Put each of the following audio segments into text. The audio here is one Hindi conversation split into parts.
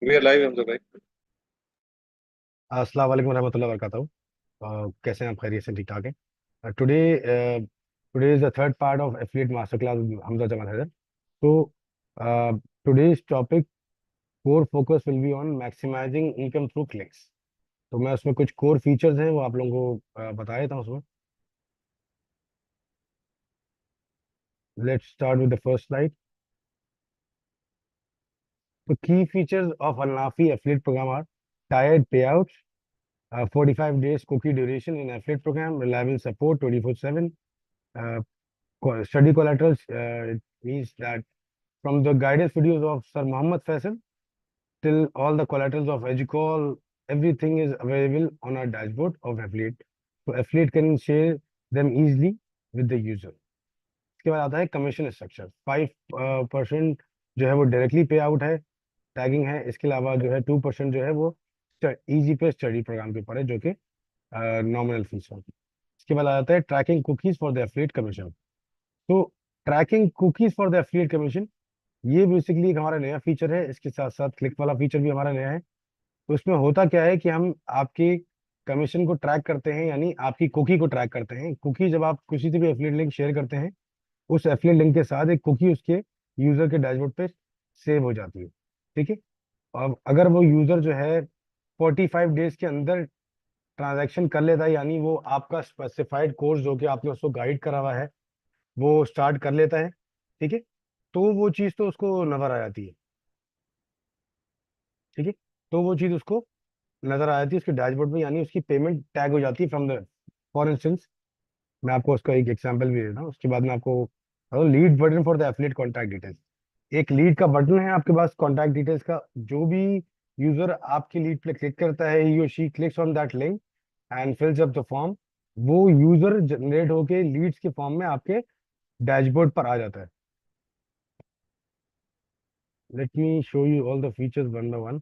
वी आर लाइव हमजा भाई। अस्सलाम वालेकुम रहमतुल्लाहि व बरकातहू। कैसे हैं आप? खैरियत से? ठीक ठाक है। Today today is the third part of affiliate master class Hamza Zaman Haider. तो today's topic core focus will be on maximising income through clicks. तो मैं उसमें कुछ कोर फीचर्स हैं वो आप लोगों को बता देता हूँ उसमें। Let's start with the first slide. तो की फीचर्स ऑफ अनाफी affiliate program are tiered payout, 45 days cookie duration in affiliate program, reliable support 24/7. uh, Study collaterals, it means that from the guidance videos of Sir Mohammed Faisal till all the collaterals of Educall, everything is available on our dashboard of affiliate. So affiliate can share them easily with the user. इसके बाद आता है कमीशन स्ट्रक्चर। 5% जो है वो डायरेक्टली पे आउट है, टैगिंग है। इसके अलावा जो है 2% जो है वो इजी पे स्टडी प्रोग्राम के ऊपर है, जो कि नॉमिनल फीस है। इसके बाद आता है tracking cookies for the affiliate commission. तो tracking cookies for the affiliate commission ये बेसिकली एक हमारा नया फीचर है। इसके साथ साथ क्लिक वाला फीचर भी हमारा नया है। तो इसमें होता क्या है कि हम आपके कमीशन को ट्रैक करते हैं, यानी आपकी कुकी को ट्रैक करते हैं। कुकी जब आप किसी से भी एफिलिएट लिंक शेयर करते हैं, उस एफिलिएट लिंक के साथ एक कुकी उसके यूजर के डैशबोर्ड पे सेव हो जाती है। ठीक है। अब अगर वो यूजर जो है 45 डेज के अंदर ट्रांजैक्शन कर लेता है, यानी वो आपका स्पेसिफाइड कोर्स जो कि आपने उसको गाइड करा हुआ है वो स्टार्ट कर लेता है, ठीक है, तो वो चीज़ तो उसको नजर आ जाती है। ठीक है। तो वो चीज़ उसको नजर आ जाती है उसके डैशबोर्ड में, यानी उसकी पेमेंट टैग हो जाती है फ्रॉम द। फॉर इंस्टेंस मैं आपको उसका एक एग्जांपल भी देता हूँ, उसके बाद मैं आपको lead button for the affiliate contact details. एक लीड का बटन है आपके पास कॉन्टैक्ट डिटेल्स का। जो भी यूजर आपकी लीड पे क्लिक करता है, ही और she clicks on that link and फिल्स up the form, वो यूजर जनरेट होके लीड्स के फॉर्म में आपके डैशबोर्ड पर आ जाता है। Let me show you all the features one by one.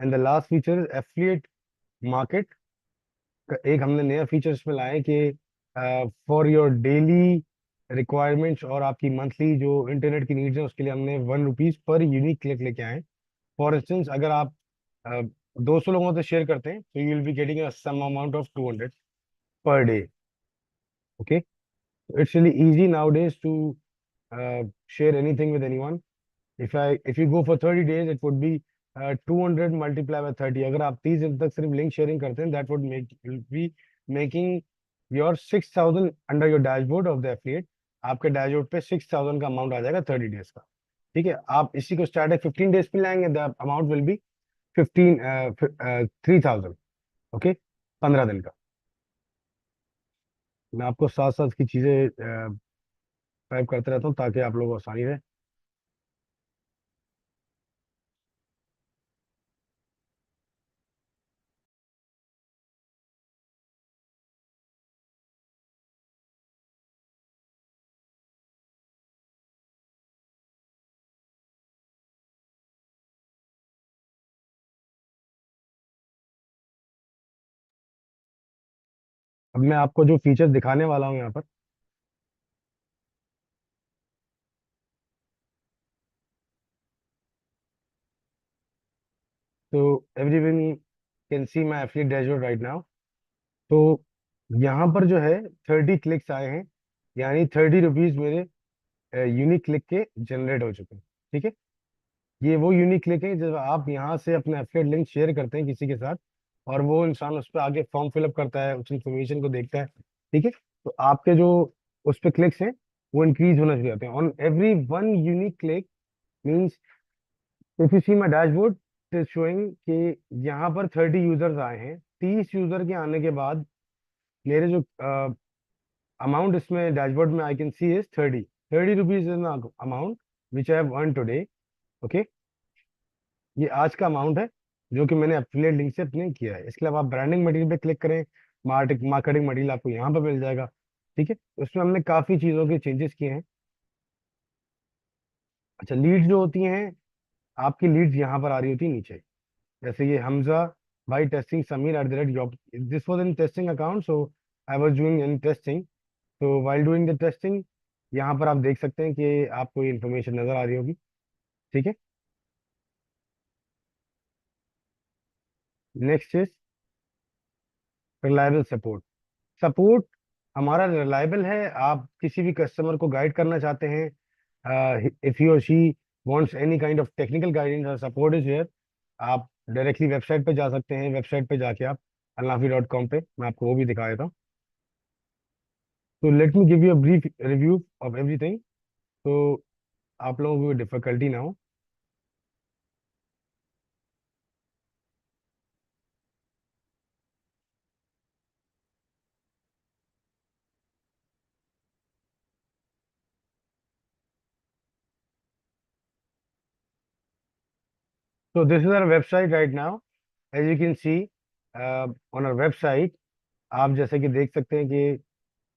And the last feature is affiliate market. एक हमने नया फीचर इसमें लाया है कि फॉर योर डेली रिक्वायरमेंट्स और आपकी मंथली जो इंटरनेट की नीड्स है उसके लिए हमने 1 रुपीज पर यूनिक क्लिक लेके आए हैं। फॉर इंस्टेंस अगर आप 200 लोगों से शेयर करते हैं तो you will be getting some amount of 200 per day. Okay. It's really easy nowadays to share anything with anyone. if you go for 30 days it would be 200 multiplied by 30। अगर आप 30 दिन तक सिर्फ लिंक शेयरिंग करते हैं, that would make will be making your 6,000 under your dashboard of the affiliate। आपके डैशबोर्ड पे 6,000 का अमाउंट आ जाएगा 30 डेज का। ठीक है। आप इसी को स्टार्ट 15 डेज पे लाएंगे, the amount will be 3,000। Okay. 15 दिन का। मैं आपको साथ साथ की चीजें टाइप करते रहता हूँ ताकि आप लोगों को आसानी रहे। अब मैं आपको जो फीचर्स दिखाने वाला हूँ यहाँ पर, तो everyone can see my affiliate dashboard right now. तो यहाँ पर जो है 30 क्लिक्स आए हैं, यानी 30 रुपीज मेरे यूनिक क्लिक के जनरेट हो चुके हैं। ठीक है। ये वो यूनिक क्लिक है जब आप यहाँ से अपना एफिलिएट लिंक शेयर करते हैं किसी के साथ, और वो इंसान उस पर आगे फॉर्म फिलअप करता है, उस इन्फॉर्मेशन को देखता है। ठीक है। तो आपके जो उस पर क्लिक्स हैं वो इंक्रीज होना शुरू होते हैं on every one unique click. Means if you see my dashboard is showing कि यहाँ पर 30 यूजर्स आए हैं। 30 यूजर के आने के बाद मेरे जो अमाउंट इसमें डैशबोर्ड में I can see is 30 rupees is amount which I have earn today. Okay. ये आज का अमाउंट है जो कि मैंने एफिलिएट लिंक से अपने किया है। इसके अलावा आप ब्रांडिंग मटेरियल पे क्लिक करें, मार्केटिंग मटेरियल आपको यहाँ पर मिल जाएगा। ठीक है। उसमें हमने काफी चीजों के चेंजेस किए हैं। अच्छा, लीड्स जो होती हैं, आपकी लीड्स यहाँ पर आ रही होती है नीचे। जैसे ये हमजा भाई testing Sameer at the rate, this was in testing account, so I was doing in testing. तो वाइल डूइंग द टेस्टिंग, यहाँ पर आप देख सकते हैं कि आपको इन्फॉर्मेशन नजर आ रही होगी। ठीक है। Next is reliable support. Support हमारा रिलायबल है। आप किसी भी कस्टमर को गाइड करना चाहते हैं, इफ ही और she wants any kind of technical guidance और सपोर्ट इज हियर, आप डायरेक्टली वेबसाइट पे जा सकते हैं। वेबसाइट पे जाके आप alnafi.com पे, मैं आपको वो भी दिखा देता हूँ। तो let me give you a brief review of everything, तो आप लोगों को डिफिकल्टी ना हो। So this is our website right now. As you can see, on our website, आप जैसे कि देख सकते हैं कि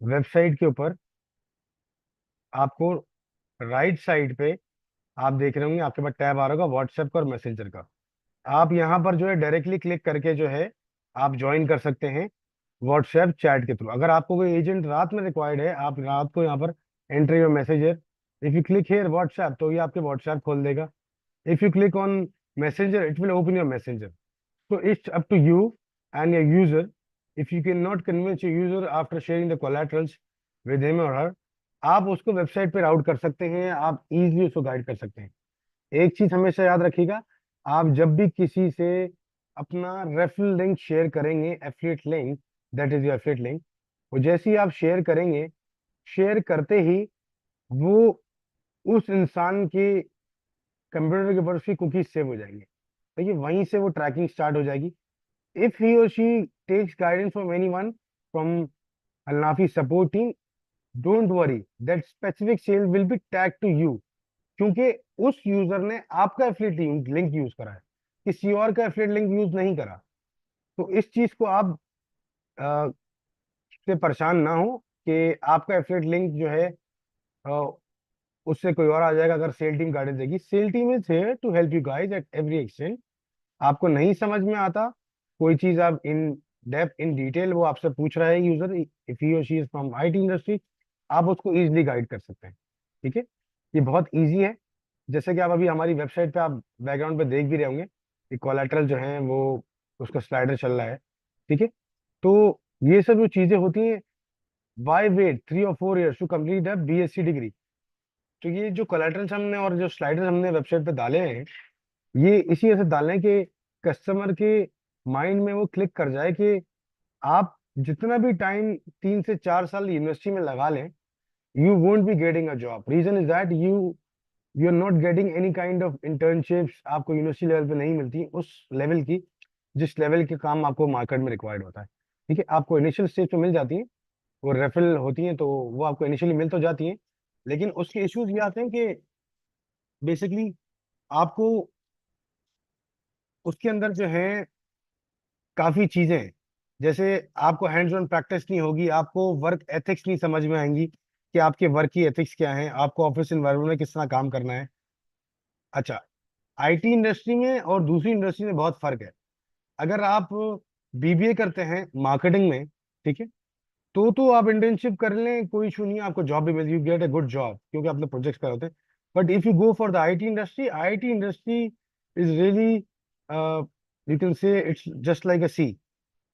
वेबसाइट के ऊपर आपको राइट साइड पे आप देख रहे होंगे, आपके पास टैब आ रहा होगा व्हाट्सएप का और मैसेंजर का। आप यहाँ पर जो है डायरेक्टली क्लिक करके जो है आप ज्वाइन कर सकते हैं व्हाट्सएप चैट के थ्रू। अगर आपको कोई एजेंट रात में रिक्वायर्ड है, आप रात को यहाँ पर enter your messenger, if you click here WhatsApp, तो ये आपके व्हाट्सएप खोल देगा। If you click on messenger, it will open your messenger. So it's up to you and your user. If you cannot convince your user after sharing the collaterals with him or her, आप उसको वेबसाइट पे राउट कर सकते हैं, आप इजीली उसको गाइड कर सकते हैं। एक चीज हमेशा याद रखिएगा, आप जब भी किसी से अपना रेफरल लिंक शेयर करेंगे, affiliate link, that is your affiliate link, वो जैसे ही आप शेयर करेंगे, शेयर करते ही वो उस इंसान के कंप्यूटर के ऊपर उसकी कुकीज सेव हो जाएंगे। देखिए वहीं से वो ट्रैकिंग स्टार्ट हो जाएगी। If he or she takes guidance from anyone from Al-Nafi support team, don't worry, that specific sale will be tagged to you, क्योंकि उस यूजर ने आपका एफिलिएट लिंक यूज करा है, किसी और का एफिलिएट लिंक यूज नहीं करा। तो इस चीज को आप अ, से परेशान ना हो कि आपका एफिलिएट लिंक जो है अ, उससे कोई और आ जाएगा अगर सेल टीम गाइडेंस देगी। Sale team is here to help you guys at every extent. आपको नहीं समझ में आता कोई चीज, आप इन डेप्थ इन डिटेल वो आपसे पूछ रहा है यूजर, इफ ही और she is from IT industry, आप उसको इजीली गाइड कर सकते हैं। ठीक है, ये बहुत इजी है। जैसे कि आप अभी हमारी वेबसाइट पे आप बैकग्राउंड पे देख भी रहे होंगे कि कोलेटरल जो है वो उसका स्लाइडर चल रहा है। ठीक है, तो ये सब जो चीजें होती हैं, वाई वेट 3 और 4 years to complete a BSc degree. तो ये जो कोलेटरल्स हमने और जो स्लाइडर्स हमने वेबसाइट पे डाले हैं, ये इसी वजह से डालने हैं कि कस्टमर के माइंड में वो क्लिक कर जाए कि आप जितना भी टाइम 3 से 4 साल यूनिवर्सिटी में लगा लें, you won't be getting a job. Reason is that you are not getting any kind of internships, आपको यूनिवर्सिटी लेवल पे नहीं मिलती उस लेवल की, जिस लेवल के काम आपको मार्केट में रिक्वायर्ड होता है। ठीक है, आपको इनिशियल स्टेज पे मिल जाती है, वो रेफरल होती हैं, तो वो आपको इनिशियली मिल तो जाती हैं, लेकिन उसके इश्यूज ये आते हैं कि बेसिकली आपको उसके अंदर जो है काफी चीजें हैं। जैसे आपको हैंड्स ऑन प्रैक्टिस नहीं होगी, आपको वर्क एथिक्स नहीं समझ में आएंगी कि आपके वर्क की एथिक्स क्या है, आपको ऑफिस एनवायरनमेंट में किस तरह काम करना है। अच्छा, आईटी इंडस्ट्री में और दूसरी इंडस्ट्री में बहुत फर्क है। अगर आप बीबीए करते हैं मार्केटिंग में, ठीक है, तो आप इंटर्नशिप कर लें, कोई इशू नहीं है, आपको जॉब भी मिल, you get a good job, क्योंकि आपने प्रोजेक्ट्स कर होते हैं। But if you go for the IT industry is really, you can say it's just like a sea.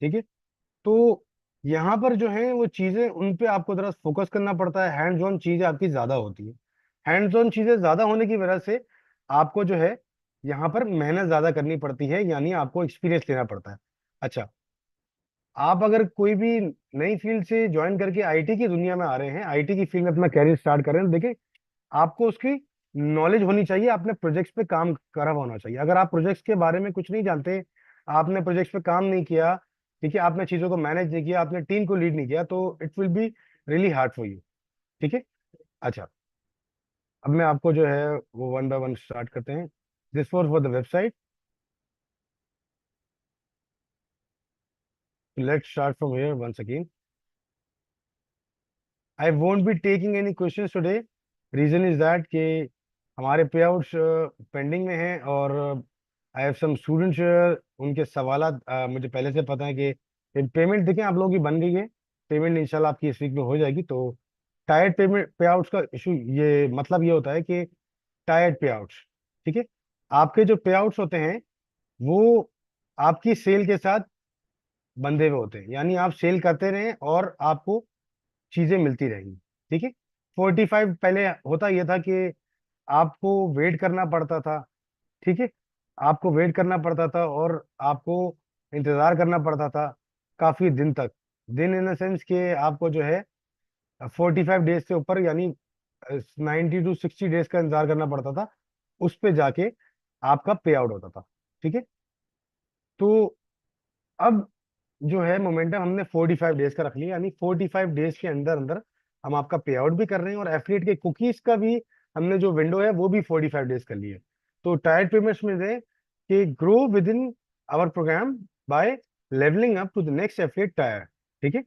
ठीक है, तो यहाँ पर जो है वो चीजें उन पे आपको जरा फोकस करना पड़ता है, हैंड्स ऑन चीजें आपकी ज्यादा होती है। हैंड्स ऑन चीजें ज्यादा होने की वजह से आपको जो है यहाँ पर मेहनत ज्यादा करनी पड़ती है, यानी आपको एक्सपीरियंस लेना पड़ता है। अच्छा, आप अगर कोई भी नई फील्ड से ज्वाइन करके आईटी की दुनिया में आ रहे हैं, आईटी की फील्ड में अपना कैरियर स्टार्ट कर रहे हैं, तो देखिए आपको उसकी नॉलेज होनी चाहिए, आपने प्रोजेक्ट्स पे काम करा हुआ होना चाहिए। अगर आप प्रोजेक्ट्स के बारे में कुछ नहीं जानते, आपने प्रोजेक्ट्स पे काम नहीं किया, ठीक है, आपने चीजों को मैनेज नहीं किया, आपने टीम को लीड नहीं किया, तो it will be really hard for you. ठीक है। अच्छा, अब मैं आपको जो है वो वन बाय वन स्टार्ट करते हैं। This for the website, let's start from here once again. I won't be taking any questions today. Reason is that कि हमारे पे आउट्स पेंडिंग में हैं, और आई हैव सम स्टूडेंट्स, उनके सवालात मुझे पहले से पता है कि पेमेंट देखें आप लोगों की बन गई है, पेमेंट इंशाल्लाह आपकी इस वीक में हो जाएगी। तो टायर्ड पेमेंट पे आउट्स का इशू, ये मतलब ये होता है कि टायर्ड पे आउट्स, ठीक है, आपके जो पे आउट्स होते हैं वो आपकी सेल के साथ बंधे हुए होते हैं, यानी आप सेल करते रहें और आपको चीजें मिलती रहेंगी, ठीक है। 45 पहले होता यह था कि आपको वेट करना पड़ता था, ठीक है, आपको वेट करना पड़ता था और आपको इंतजार करना पड़ता था काफी दिन तक। दिन इन द सेंस के आपको जो है 45 डेज से ऊपर, यानी 90 to 60 डेज का इंतजार करना पड़ता था, उस पे जाके आपका पे आउट होता था, ठीक है। तो अब जो है मोमेंटम हमने 45 डेज का रख लिया, यानी 45 डेज के अंदर अंदर हम आपका पे आउट भी कर रहे हैं, और एफिलिएट के कुकीज का भी हमने जो विंडो है वो भी 45 डेज कर ली है। तो टायर्ड पेमेंट्स में से कि grow within our program by levelling up to the next affiliate tier, ठीक है।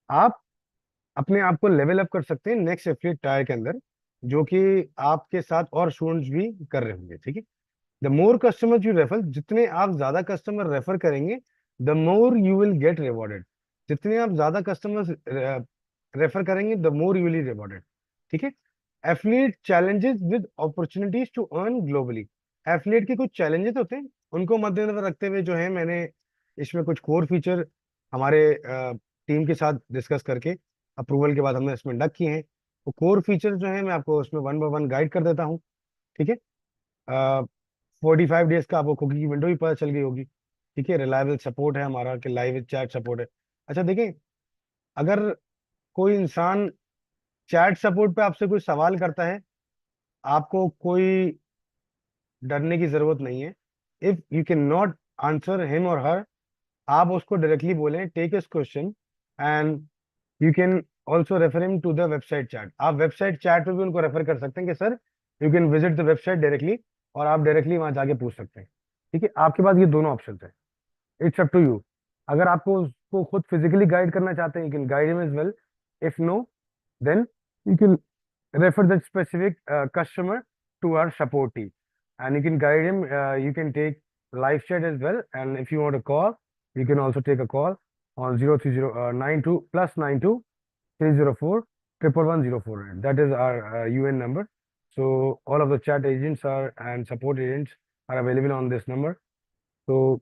आप अपने आप को लेवल अप कर सकते हैं नेक्स्ट एफिलिएट टायर के अंदर, जो कि आपके साथ और स्टूडेंट्स भी कर रहे होंगे, ठीक है। The more customer you refer, जितने आप ज्यादा कस्टमर रेफर करेंगे the more you will get rewarded. जितने आप ज्यादा कस्टमर रेफर करेंगे the more you will rewarded, ठीक है। Affiliate challenges with opportunities to earn globally, affiliate के कुछ चैलेंजेस होते हैं, उनको मद्देनजर रखते हुए जो है मैंने इसमें कुछ कोर फीचर हमारे टीम के साथ डिस्कस करके अप्रूवल के बाद हमने इसमें डक किए हैं। तो कोर फीचर जो है मैं आपको उसमें वन बाय वन गाइड कर देता हूँ, ठीक है। 45 डेज का आपको कुकी की विंडो भी पता चल गई होगी, ठीक है। रिलायबल सपोर्ट है हमारा कि लाइव चैट सपोर्ट है। अच्छा देखें, अगर कोई इंसान चैट सपोर्ट पे आपसे कोई सवाल करता है, आपको कोई डरने की जरूरत नहीं है। If you can not answer him or her, आप उसको डायरेक्टली बोलें टेक इस question and you can also refer him to the website chat. आप वेबसाइट चैट पे भी उनको रेफर कर सकते हैं कि sir you can visit the website directly, और आप डायरेक्टली वहां जाके पूछ सकते हैं, ठीक है। आपके पास ये दोनों ऑप्शन है, इट्स अप टू यू। अगर आपको उसको खुद फिजिकली गाइड करना चाहते हैं you can guide him as well, if no then you can refer that specific customer to our support team, and you can guide him. You can take live chat as well, and if you want to call you can also take a call on 03092 plus 92 304 111 048. That is our UN number. So all of the chat agents are and support agents are available on this number. So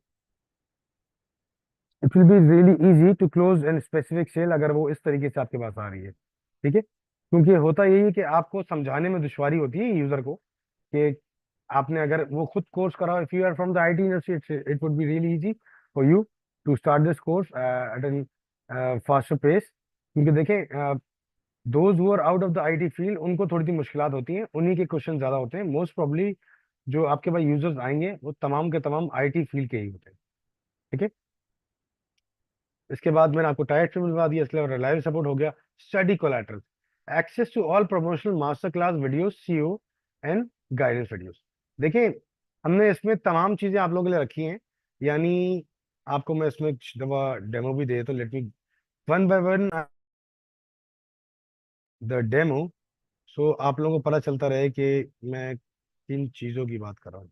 it will be really easy to close an specific sale अगर वो इस तरीके से आपके पास आ रही है, ठीक है। क्योंकि होता यही है कि आपको समझाने में दुश्वारी होती है यूजर को कि आपने अगर वो खुद कोर्स करा, if you are from the IT industry it would be really easy for you to start this course at an faster pace. क्योंकि देखें those who are out of the IT field उनको थोड़ी सी मुश्किलात होती हैं, उन्हीं के क्वेश्चन ज्यादा होते हैं। मोस्ट प्रॉब्ली जो आपके पास यूजर्स आएंगे वो तमाम के तमाम आईटी फील्ड के ही होते हैं, ठीक है। इसके बाद मैंने आपको टाइप से मिलवा दिया, इसलिए रिलायबल सपोर्ट हो गया। Study collateral, access to all promotional master class videos, CO and guidance videos. देखिए हमने इसमें तमाम चीजें आप लोगों के लिए रखी हैं, यानी आपको मैं इसमें कुछ दफा डेमो भी दे, तो let me one by one the demo, so आप लोगों को पता चलता रहे कि मैं किन चीजों की बात कर रहा हूँ।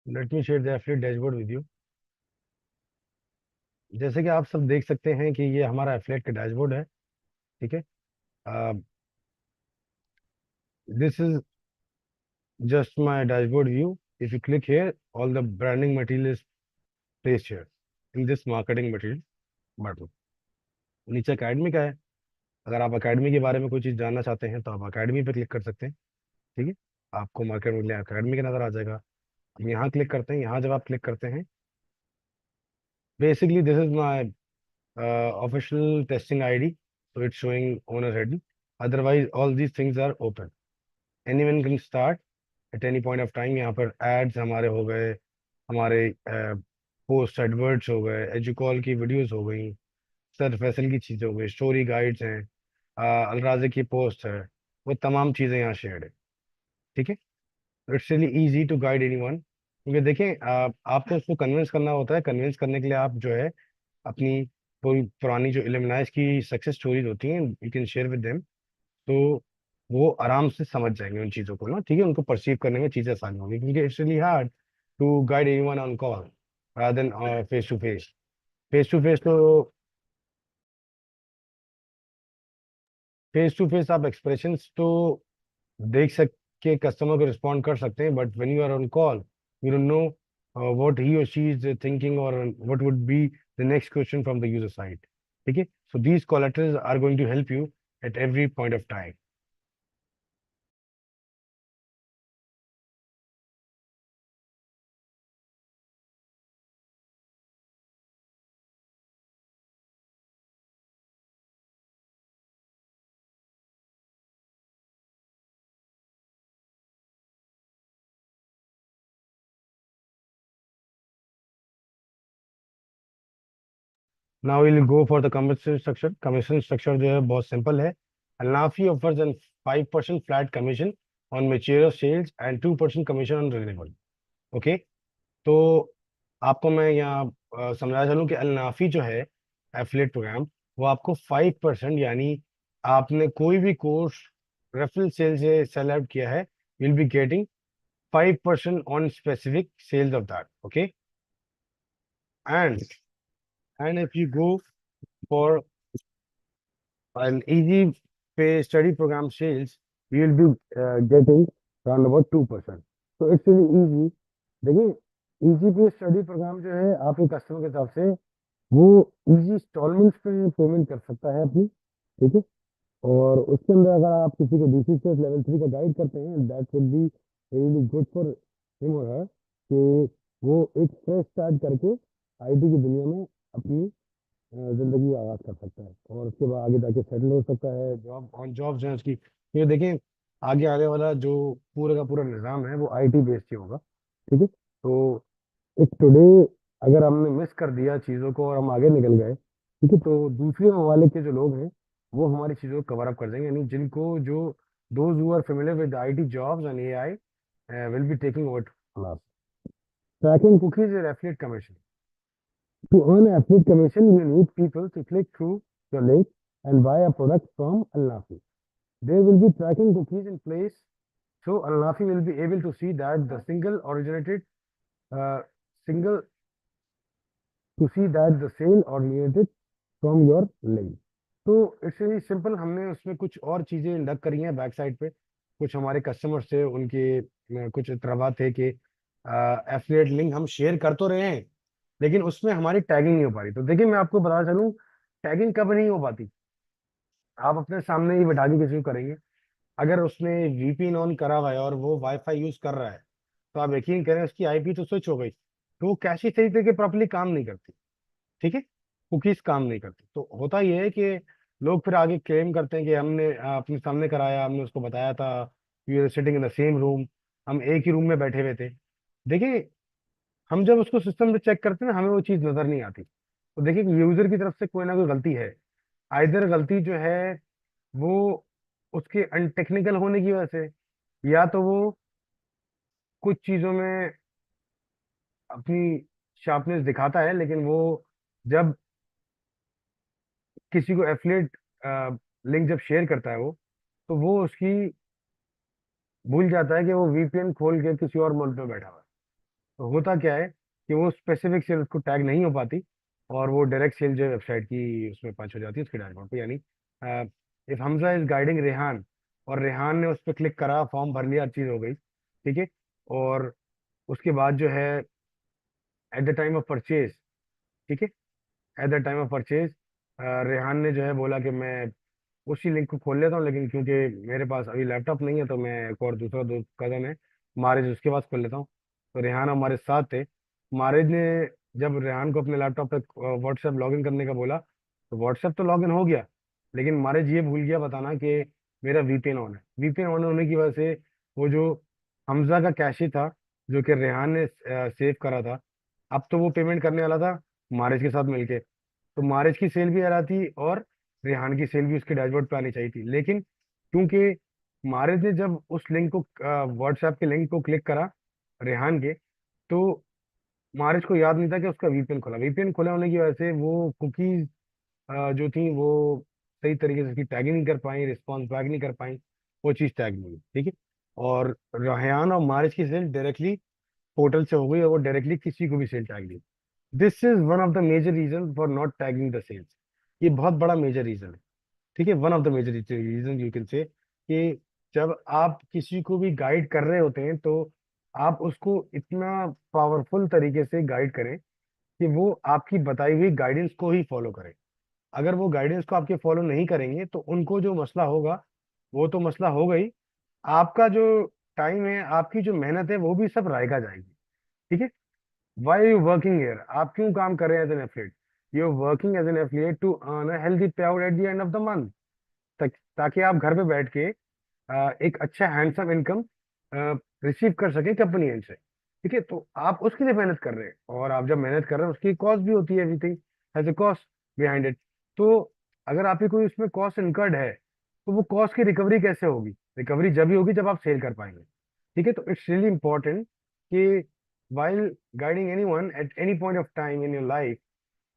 Let me share the affiliate dashboard with you. जैसे कि आप सब देख सकते हैं कि ये हमारा एफिलिएट का डैशबोर्ड है। ठीक है, this is just my dashboard view. If you click here, all the branding material is placed here in this marketing material button. नीचे अकेडमी का है। अगर आप अकेडमी के बारे में कोई चीज़ जानना चाहते हैं तो आप अकेडमी पे क्लिक कर सकते हैं। ठीक है, आपको मार्केट में अकेडमी का नज़र आ जाएगा। हम यहाँ क्लिक करते हैं। यहाँ जब आप क्लिक करते हैं, basically this is my official testing ID, so it's showing owner ID. Otherwise, all these things are open. Anyone can start at any point of time. यहाँ पर ads हमारे हो गए, हमारे पोस्ट एडवर्ट्स हो गए, एजुकॉल की वीडियोस हो गई, सर फैसल की चीज़ें हो गई, स्टोरी गाइड्स हैं, अलराजे की पोस्ट है, वो तमाम चीज़ें यहाँ शेयर्ड है। ठीक है, it's really easy to guide anyone, क्योंकि देखें आपको उसको कन्विंस करना होता है। कन्विंस करने के लिए आप जो है अपनी कोई पुरानी जो इल्यूमिनाइज की सक्सेस स्टोरीज होती हैं, you can share with them. तो वो आराम से समझ जाएंगे उन चीज़ों को ना। ठीक है, उनको परसीव करने में चीज़ें आसानी होंगी, क्योंकि it's really hard to guide anyone on call rather than face to face. Face to face आप एक्सप्रेशंस तो देख सक के कस्टमर को रिस्पॉन्ड कर सकते हैं, but when you are on call, you don't know what he और शी इज थिंकिंग और what would be the next question from the user side. ठीक है, so these collaterals are going to help you at every point of time. Now will go for the commission structure. Commission structure जो है बहुत सिंपल है। Alnafi offers an 5% flat commission on mature sales and 2% commission on renewal. Okay, तो आपको मैं यहाँ समझा चलूँ कि अल्नाफी जो है एफिलिएट प्रोग्राम, वो आपको 5%, यानी आपने कोई भी कोर्स रेफरल सेल से सेलेक्ट किया है, will be getting 5% on specific sales of that. Okay, and and if you go for an easy pay study program sales, you will be getting around about 2%. So it's really easy. देखिए, इजी पे स्टडी प्रोग्राम जो है आपके कस्टमर के हिसाब से वो इजी इंस्टॉलमेंट्स पे पेमेंट कर सकता है अपनी। ठीक है, और उसके अंदर अगर आप किसी को DCCS लेवल 3 का गाइड करते हैं, that would be really good for him or हर, कि वो एक फ्रेश स्टार्ट करके IT की दुनिया में अपनी जिंदगी आगाज कर सकता है, और उसके बाद आगे जाके सेटल हो सकता है। जॉब ऑन जॉब्स हैं उसकी। ये देखें, आगे आने वाला जो पूरा का पूरा निज़ाम है वो IT बेस्ड ही होगा। ठीक है, तो एक टुडे अगर हमने मिस कर दिया चीज़ों को और हम आगे निकल गए, ठीक है, तो दूसरे ममालिक के जो लोग हैं वो हमारी चीज़ों को कवर अप कर देंगे, यानी जिनको जो those who are familiar with IT jobs and AI will be taking over from us. Tracking cookies and affiliate commission. To earn affiliate commission, you need people to click through your link and buy a product from Al-Nafi. There will be tracking cookies in place, so Al-Nafi will be able to see that the uh, single the sale originated from your link. तो इट्स वेरी सिंपल। हमने उसमें कुछ और चीज़ें इंडक्ट करी हैं बैक साइड पे। कुछ हमारे कस्टमर्स थे, उनके कुछ इतराबा थे कि एफिलिएट लिंक हम शेयर कर तो रहे हैं, लेकिन उसमें हमारी टैगिंग नहीं हो पा रही। तो देखिए, मैं आपको बता चलूँ, टैगिंग कब नहीं हो पाती। आप अपने सामने ही बैठा के किसी को करेंगे, अगर उसने VPN ऑन करा हुआ है और वो वाईफाई यूज कर रहा है, तो आप यकीन करें उसकी IP तो स्विच हो गई, तो वो कैशी सही तरीके प्रॉपर्ली काम नहीं करती। ठीक है, कुकीज काम नहीं करती। तो होता ये है कि लोग फिर आगे क्लेम करते हैं कि हमने अपने सामने कराया, हमने उसको बताया था, we are sitting in the same room, हम एक ही रूम में बैठे हुए थे। देखिए, हम जब उसको सिस्टम पे चेक करते हैं ना, हमें वो चीज़ नजर नहीं आती। तो देखिए, यूजर की तरफ से कोई ना कोई गलती है। आइदर गलती जो है वो उसके अनटेक्निकल होने की वजह से, या तो वो कुछ चीज़ों में अपनी शार्पनेस दिखाता है, लेकिन वो जब किसी को एफिलिएट लिंक जब शेयर करता है वो, तो वो उसकी भूल जाता है कि वो VPN खोल के किसी और मुल्क में बैठा हुआ है। तो होता क्या है कि वो स्पेसिफिक सेल उसको टैग नहीं हो पाती, और वो डायरेक्ट सेल जो है वेबसाइट की उसमें पंच हो जाती है उसके डैशबोर्ड पे। यानी if Hamza is guiding Rehan, और रेहान ने उस पर क्लिक करा, फॉर्म भर लिया, हर चीज हो गई, ठीक है, और उसके बाद जो है eight the time of purchase, ठीक है, eight the time of purchase Rehan ने जो है बोला कि मैं उसी लिंक को खोल लेता हूँ, लेकिन क्योंकि मेरे पास अभी लैपटॉप नहीं है तो मैं एक और दूसरा दोस्त कजन है मारिज, उसके पास खोल लेता हूँ। तो रेहान हमारे साथ थे। मारिज ने जब रेहान को अपने लैपटॉप पे व्हाट्सएप लॉगिन करने का बोला, तो व्हाट्सएप तो लॉगिन हो गया, लेकिन मारिज ये भूल गया बताना कि मेरा वीपीएन ऑन है। वीपीएन ऑन होने की वजह से वो जो हमजा का कैशे था जो कि रेहान ने सेव करा था, अब तो वो पेमेंट करने वाला था मारिज के साथ मिलके। तो मारिज की सेल भी आ रहा थी और रेहान की सेल भी उसके डैशबोर्ड पे आनी चाहिए थी, लेकिन क्योंकि मारिज ने जब उस लिंक को, व्हाट्सएप के लिंक को क्लिक करा रेहान के, तो मारिज को याद नहीं था कि उसका वीपीएन खोला। वीपीएन खोले होने की वजह से वो कुकीज जो थी वो सही तरीके से उसकी टैगिंग नहीं कर पाई, रिस्पॉन्स बैक नहीं कर पाई, वो चीज़ टैग नहीं हुई, ठीक है। और रेहान और मारिज की सेल डायरेक्टली पोर्टल से हो गई, और वो डायरेक्टली किसी को भी सेल टैग दी। This is one of the major reason for not tagging the sales. ये बहुत बड़ा मेजर रीजन है, ठीक है, one of the major reason you can say, कि जब आप किसी को भी गाइड कर रहे होते हैं तो आप उसको इतना पावरफुल तरीके से गाइड करें कि वो आपकी बताई हुई गाइडेंस को ही फॉलो करें। अगर वो गाइडेंस को आपके फॉलो नहीं करेंगे तो उनको जो मसला होगा वो तो मसला होगा ही, आपका जो टाइम है, आपकी जो मेहनत है, वो भी सब रायगा जाएगी, ठीक है। वाई यू वर्किंग हियर, आप क्यों काम कर रहे हैं as an affiliate? You are working as an affiliate to earn a healthy pay out at the end of the month, ताकि आप घर पे बैठ के एक अच्छा हैंडसम इनकम रिसीव कर सके कंपनी एंड से, ठीक है। तो आप उसके लिए मेहनत कर रहे हैं, और आप जब मेहनत कर रहे हैं उसकी कॉस्ट भी होती है, everything has a cost behind it. तो अगर आपकी कोई उसमें कॉस्ट इनकर्ड है, तो वो कॉस्ट की रिकवरी कैसे होगी? रिकवरी जब ही होगी जब आप सेल कर पाएंगे, ठीक है। तो इट्स रियली इंपॉर्टेंट कि while guiding anyone at any point of time in your life,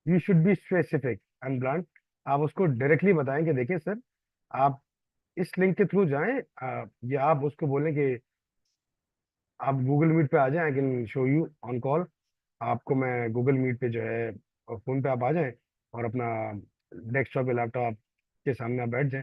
you should be specific and blunt। आप उसको डायरेक्टली बताएं कि देखिए सर, आप इस लिंक के थ्रू जाएं, या आप उसको बोलें कि आप गूगल मीट पे आ जाएं, I can show you on call. आपको मैं गूगल मीट पे जो है, और फोन पे आप आ जाएं, और अपना डेस्कटॉप या लैपटॉप के सामने आप बैठ जाएं,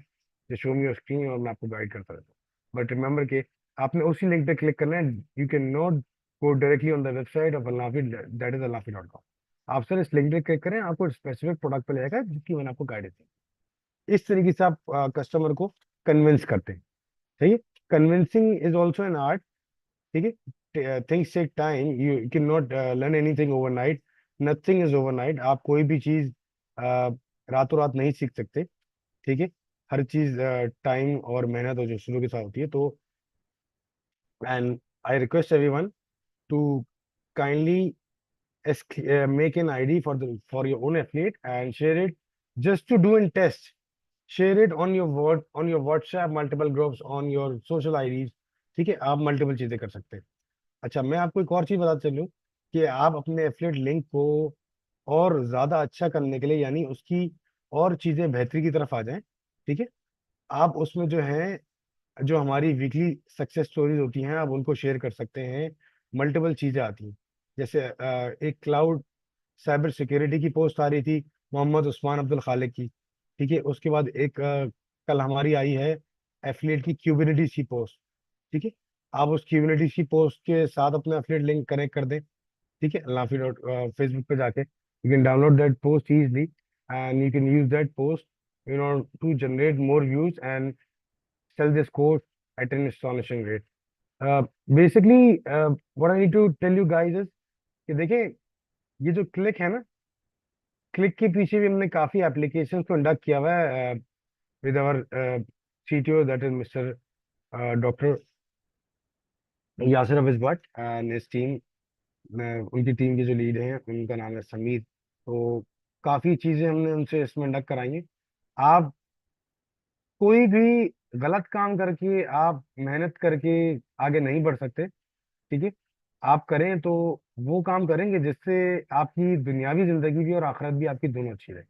जो शो मी योर स्क्रीन, और मैं आपको गाइड करता रहता हूँ। बट रिमेंबर कि आपने उसी लिंक पे क्लिक करना है। You can not go directly on the website of Alnafi, that is अल्लाफी.com। आप सर इस लिंक पे क्लिक करें, आपको स्पेसिफिक प्रोडक्ट पे ले जाएगा जिसकी मैंने आपको गाइडेंस दी। इस तरीके से आप कस्टमर को कन्विंस करते हैं, सही है। Convincing is also an art, ठीक है। Things take time, you can not learn anything overnight, nothing is overnight. आप कोई भी चीज रातों रात नहीं सीख सकते, ठीक है। हर चीज टाइम और मेहनत और जो शुरू के साथ होती है। तो and I request everyone to kindly make an ID for your own affiliate and share it, just to do and test. Share it on your on your WhatsApp, multiple groups, on your social IDs, ठीक है। आप मल्टीपल चीजें कर सकते हैं। अच्छा, मैं आपको एक और चीज बताता चलूं कि आप अपने एफिलिएट लिंक को और ज्यादा अच्छा करने के लिए, यानी उसकी और चीजें बेहतरी की तरफ आ जाएं, ठीक है। आप उसमें जो है, जो हमारी वीकली सक्सेस स्टोरीज होती हैं, आप उनको शेयर कर सकते हैं। मल्टीपल चीजें आती हैं, जैसे एक क्लाउड साइबर सिक्योरिटी की पोस्ट आ रही थी मोहम्मद उस्मान अब्दुल खालिक की, ठीक है। उसके बाद एक कल हमारी आई है एफिलिएट की क्यूबिनिटीज की पोस्ट, ठीक है। आप उस क्यूबिनिटीज की पोस्ट के साथ अपना एफिलिएट लिंक कनेक्ट कर दें, ठीक है। लाफी डॉट फेसबुक पे जाके you can download that post easily, and you can use that post, to generate more views and sell this course at an astonishing rate. Basically, what I need to tell you guys is कि देखिए, ये जो क्लिक है ना, क्लिक के पीछे भी हमने काफी एप्लीकेशंस को इंडक्ट किया हुआ है with our CTO, that is mister doctor Yasir Hafeez Bhatt and his team. उनकी टीम के जो लीड हैं उनका नाम है समीर। तो काफी चीजें हमने उनसे इसमें इंडक्ट कराई हैं। आप कोई भी गलत काम करके, आप मेहनत करके आगे नहीं बढ़ सकते, ठीक है। आप करें तो वो काम करेंगे जिससे आपकी दुनियावी जिंदगी भी और आखिरत भी आपकी दोनों अच्छी रहे,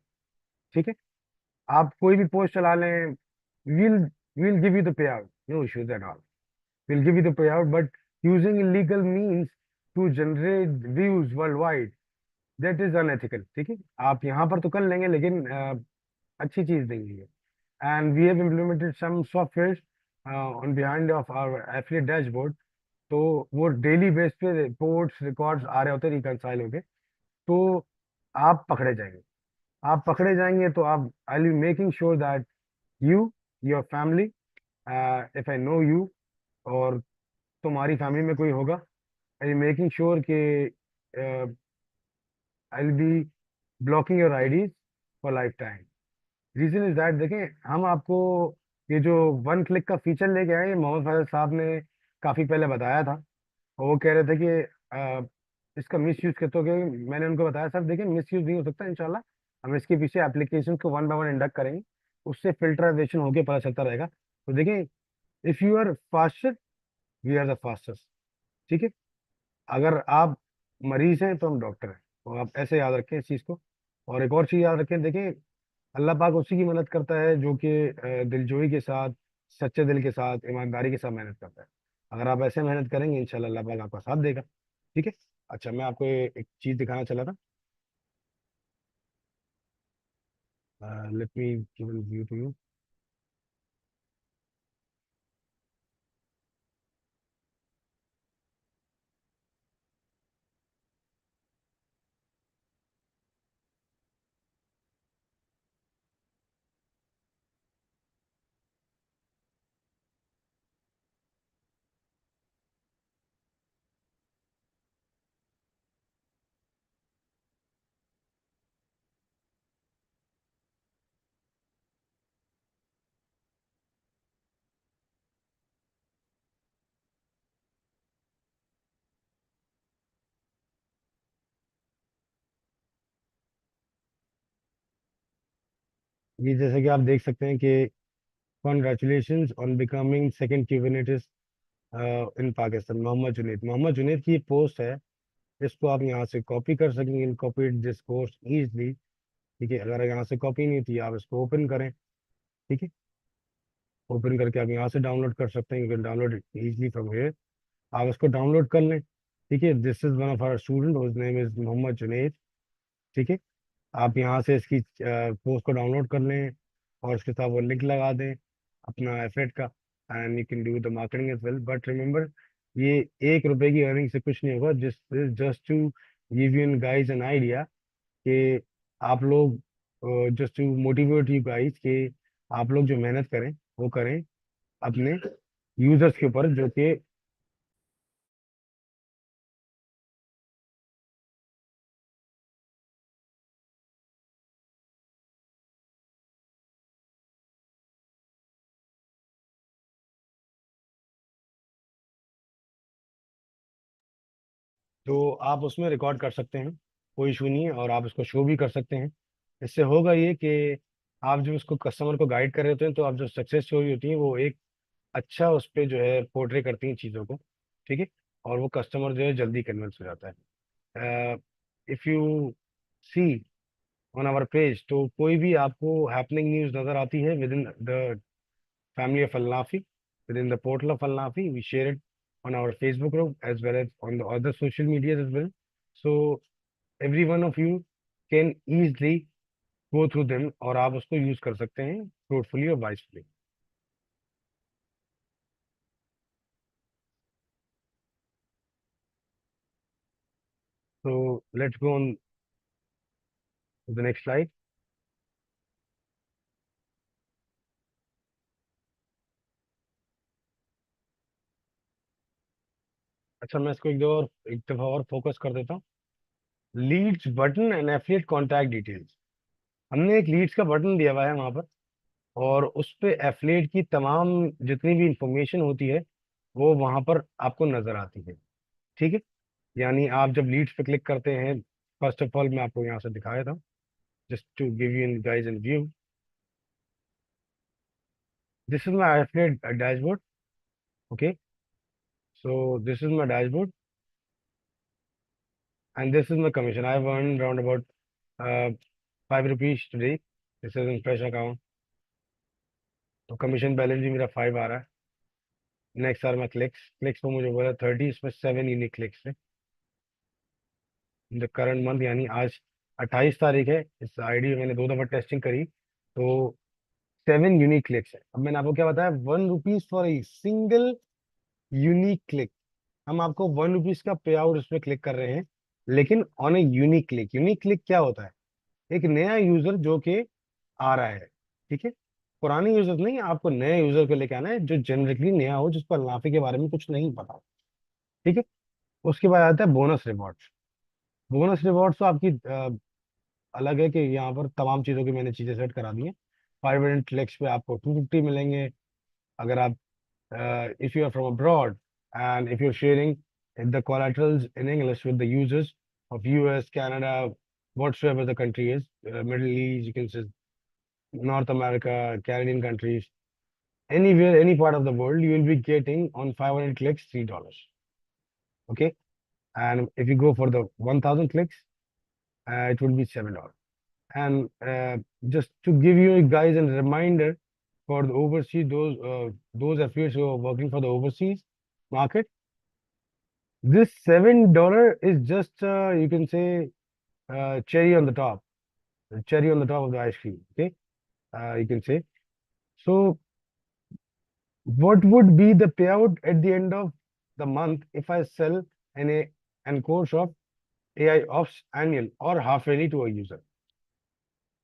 ठीक है। आप कोई भी पोस्ट चला लें, will will give you the payout, no issues at all, will give you the payout, but using illegal means to generate views worldwide, that is unethical. ठीक है, आप यहाँ पर तो कर लेंगे लेकिन अच्छी चीज नहीं है। And we have implemented some software on behind of our affiliate dashboard. तो वो डेली बेस पे रिपोर्ट्स रिकॉर्ड्स आ रहे होते हैं रिकंसाइल होके। तो आप पकड़े जाएंगे, आप पकड़े जाएंगे तो आप, I will making sure that you, your family, if I know you, और तुम्हारी फैमिली में कोई होगा, आई मेकिंग श्योर कि I will be blocking your IDs for lifetime. Reason is that, देखें हम आपको ये जो वन क्लिक का फीचर लेके आए, ये मोहम्मद फैजल साहब ने काफी पहले बताया था। और वो कह रहे थे कि इसका मिस यूज करते हो, मैंने उनको बताया सर देखिए मिस यूज नहीं हो सकता इंशाल्लाह। हम इसके पीछे एप्लीकेशन को वन बाय वन इंडक्ट करेंगे, उससे फिल्टराइजेशन होके पता चलता रहेगा। तो देखिए, if you are faster, we are the fastest. ठीक है, अगर आप मरीज हैं तो हम डॉक्टर हैं। तो आप ऐसे याद रखें इस चीज को। और एक और चीज याद रखें, देखें अल्लाह पाक उसी की मदद करता है जो कि दिलजोई के साथ, सच्चे दिल के साथ, ईमानदारी के साथ मेहनत करता है। अगर आप ऐसे मेहनत करेंगे इंशाल्लाह अल्लाह पाक आपका साथ देगा। ठीक है। अच्छा, मैं आपको एक चीज दिखाना चला था। Let me give view to you. ये जैसे कि आप देख सकते हैं कि congratulation on becoming second Kubernetes in Pakistan, Mohammad Junaid. Mohammad Junaid की पोस्ट है, इसको आप यहाँ से कॉपी कर सकेंगे, इन कॉपीड दिस पोस्ट इजली। ठीक है, अगर यहाँ से कॉपी नहीं थी आप इसको ओपन करें। ठीक है, ओपन करके आप यहाँ से डाउनलोड कर सकते हैं, you can download easily from here. आप इसको डाउनलोड कर लें। ठीक है, this is one of our student whose name is Mohammad Junaid. ठीक है, आप यहाँ से इसकी पोस्ट को डाउनलोड कर लें और इसके साथ वो लिंक लगा दें अपना एफेट का, and you can do the marketing as well. But remember, ये 1 रुपए की अर्निंग से कुछ नहीं होगा। Just to give you in guys an idea कि आप लोग, just to motivate you guys कि आप लोग जो मेहनत करें वो करें अपने यूजर्स के ऊपर जो कि, तो आप उसमें रिकॉर्ड कर सकते हैं, कोई इशू नहीं है। और आप इसको शो भी कर सकते हैं। इससे होगा ये कि आप जब उसको कस्टमर को गाइड कर रहे होते हैं तो आप जो सक्सेस स्टोरी होती है वो एक अच्छा उस पर जो है पोर्ट्रे करती हैं चीज़ों को। ठीक है, और वो कस्टमर जो है जल्दी कन्विंस हो जाता है। If you see on our page, तो कोई भी आपको हैपनिंग न्यूज़ नज़र आती है within the family of Al-Nafi, within the portal of Al-Nafi. We share it on our Facebook group as well as on the other social medias as well. So every one of you can easily go through them और आप उसको यूज कर सकते हैं फ्रूटफुली और वाइसफुली। तो let's go on the next slide. अच्छा, मैं इसको एक दफा और फोकस कर देता हूँ। Leads button and affiliate contact details. हमने एक लीड्स का बटन दिया हुआ है वहां पर, और उस पे एफिलिएट की तमाम जितनी भी इंफॉर्मेशन होती है वो वहां पर आपको नजर आती है। ठीक है, यानी आप जब लीड्स पे क्लिक करते हैं, फर्स्ट ऑफ ऑल मैं आपको यहाँ से दिखाया था, just to give you in guys in view, this is my affiliate dashboard. Okay, so this is my dashboard and this is my commission. I have earn around about 5 rupees today. This is in fresh account. तो कमीशन बैलेंस भी मेरा 5 आ रहा है। Next are my clicks. Clicks पर मुझे बोला 30, इसमें 7 यूनिक क्लिक्स थे। द करंट मंथ, यानी आज 28 तारीख है। इस आईडी मैंने 2 दफा टेस्टिंग करी तो 7 यूनिक क्लिक्स है। अब मैंने आपको क्या बताया, ₹1 for a single unique click. हम आपको ₹1 का पे आउट उसमें क्लिक कर रहे हैं, लेकिन on a unique click. Unique click क्या होता है? एक नया यूजर जो कि आ रहा है, ठीक है। पुराने यूजर नहीं, आपको नए यूजर को लेके आना है जो जनरली नया हो, जिस पर मुनाफे के बारे में कुछ नहीं पता हो, ठीक है। उसके बाद आता है बोनस रिवॉर्ड्स। बोनस रिवॉर्ड्स तो आपकी अलग है कि यहाँ पर तमाम चीज़ों की मैंने चीज़ें सेट करा दी हैं। 500 क्लिक्स पे आपको 250 मिलेंगे। अगर आप if you are from abroad and if you're sharing the collaterals in English with the users of US, Canada, whatsoever the country is, Middle East, you can say North America, Canadian countries, anywhere, any part of the world, you will be getting on 500 clicks $3. Okay, and if you go for the 1,000 clicks, it will be $7. And just to give you guys a reminder for the overseas, those affiliates who are working for the overseas market, this $7 is just you can say cherry on the top, the cherry on the top of the ice cream. Okay, you can say. So, what would be the payout at the end of the month if I sell an course of AI Ops annual or half yearly to a user?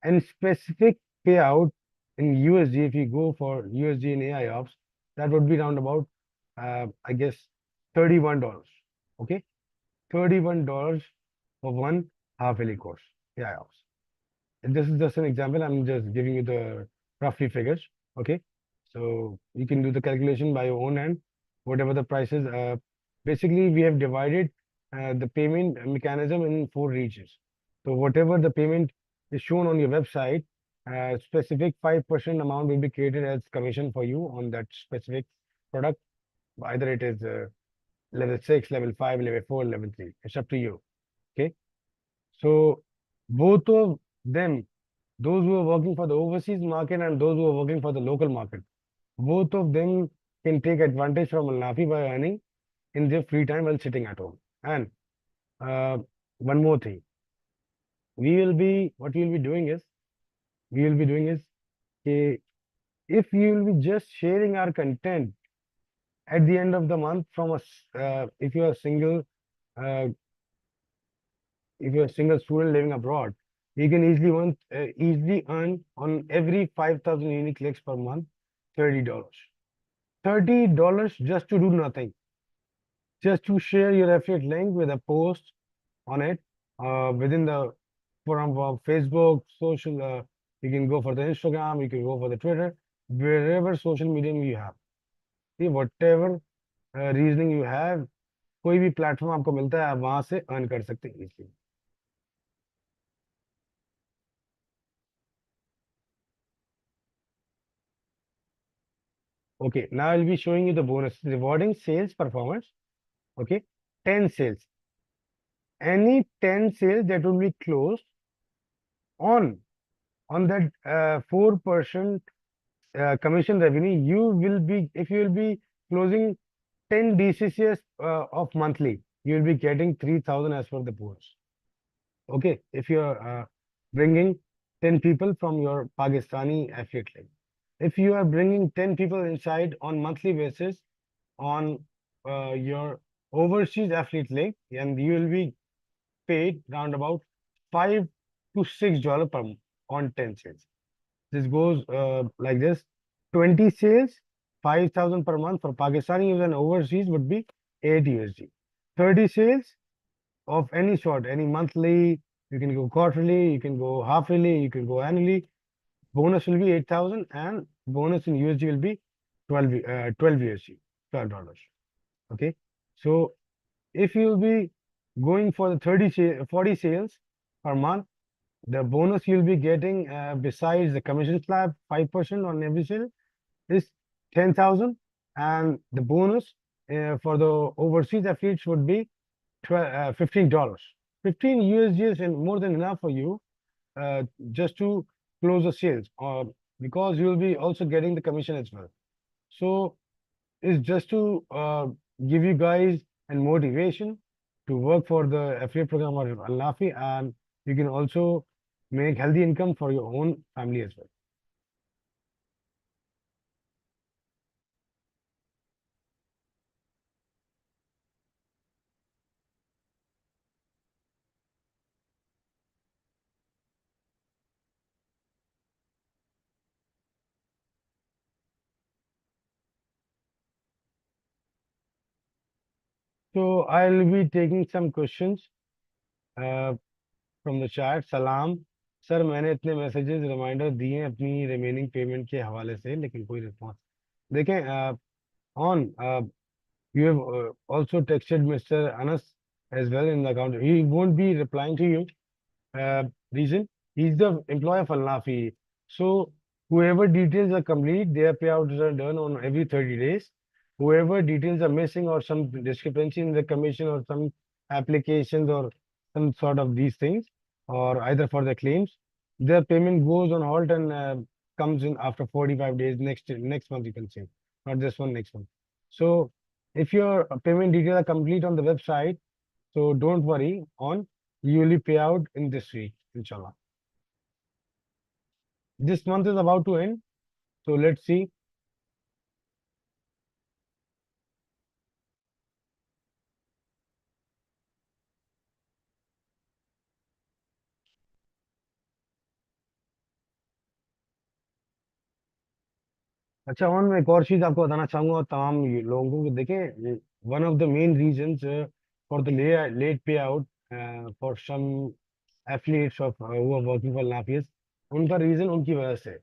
And specific payout in USD, if you go for USD and AI Ops, that would be around about I guess $31. Okay, $31 for one half yearly course. AI Ops. This is just an example. I'm just giving you the roughly figures. Okay, so you can do the calculation by your own hand, whatever the price is. Basically, we have divided the payment mechanism in 4 regions. So whatever the payment is shown on your website, specific 5% amount will be created as commission for you on that specific product. Either it is level 6, level 5, level 4, level 3. It's up to you. Okay. So both of them, those who are working for the overseas market and those who are working for the local market, both of them can take advantage from Al-Nafi by earning in their free time while sitting at home. And uh, one more thing, what we will be doing is, कि if you will be just sharing our content at the end of the month from if you are single, uh, if you're a single student living abroad, you can easily earn on every 5,000 unique clicks per month, $30. $30 just to do nothing, just to share your affiliate link with a post on it within the from Facebook, social. You can go for the Instagram, you can go for the Twitter, wherever social media you have. See, whatever reasoning you have, कोई भी प्लेटफॉर्म आपको मिलता है, आप वहां से अर्न कर सकते हैं easily. Okay, now I'll be showing you the bonus rewarding sales performance. Okay, 10 sales. Any 10 sales that will be closed on that 4% commission revenue, you will be, if you will be closing 10 DCCS of monthly, you will be getting 3,000 as per the bonus. Okay, if you are bringing 10 people from your Pakistani affiliate link. If you are bringing 10 people inside on monthly basis on your overseas affiliate link, and you will be paid round about $5 to $6 per month on 10 sales. This goes like this: 20 sales, 5,000 per month for Pakistani users, and overseas would be $8. 30 sales of any sort, any monthly, you can go quarterly, you can go half yearly, you can go annually. Bonus will be 8,000 and bonus in USD will be 12 USD, $12. Okay. So if you will be going for the 40 sales per month, the bonus you'll be getting besides the commission slab, 5% on every sale, is 10,000, and the bonus for the overseas affiliates would be $15. 15 USD is more than enough for you just to close the sales, because you will be also getting the commission as well. So it's just to give you guys and motivation to work for the affiliate program of Al-Nafi, and you can also make healthy income for your own family as well. So I'll be taking some questions uh, from the chat. सलाम सर, मैंने इतने मैसेजेस रिमाइंडर दिए हैं अपनी रिमेनिंग पेमेंट के हवाले से, लेकिन कोई रिस्पॉन्स देखें on you have also texted Mr. Anas as well in the account. He won't be replying to you. Reason, he's the employer of Al-Nafi. So whoever details are complete, their payouts are done on every 30 days. Whoever details are missing or some discrepancy in the commission or some applications or some sort of these things, or either for the claims, their payment goes on halt and comes in after 45 days. Next month you can say, not this one, next month. So if your payment details are complete on the website, so don't worry on, you will pay out in this week, inshallah. This month is about to end, so let's see. अच्छा, और मैं एक और चीज आपको बताना चाहूंगा तमाम लोगों को, देखें, one of the main reasons for the late पे out for some athletes of who are working for नाफियस, उनका रीजन उनकी वजह से,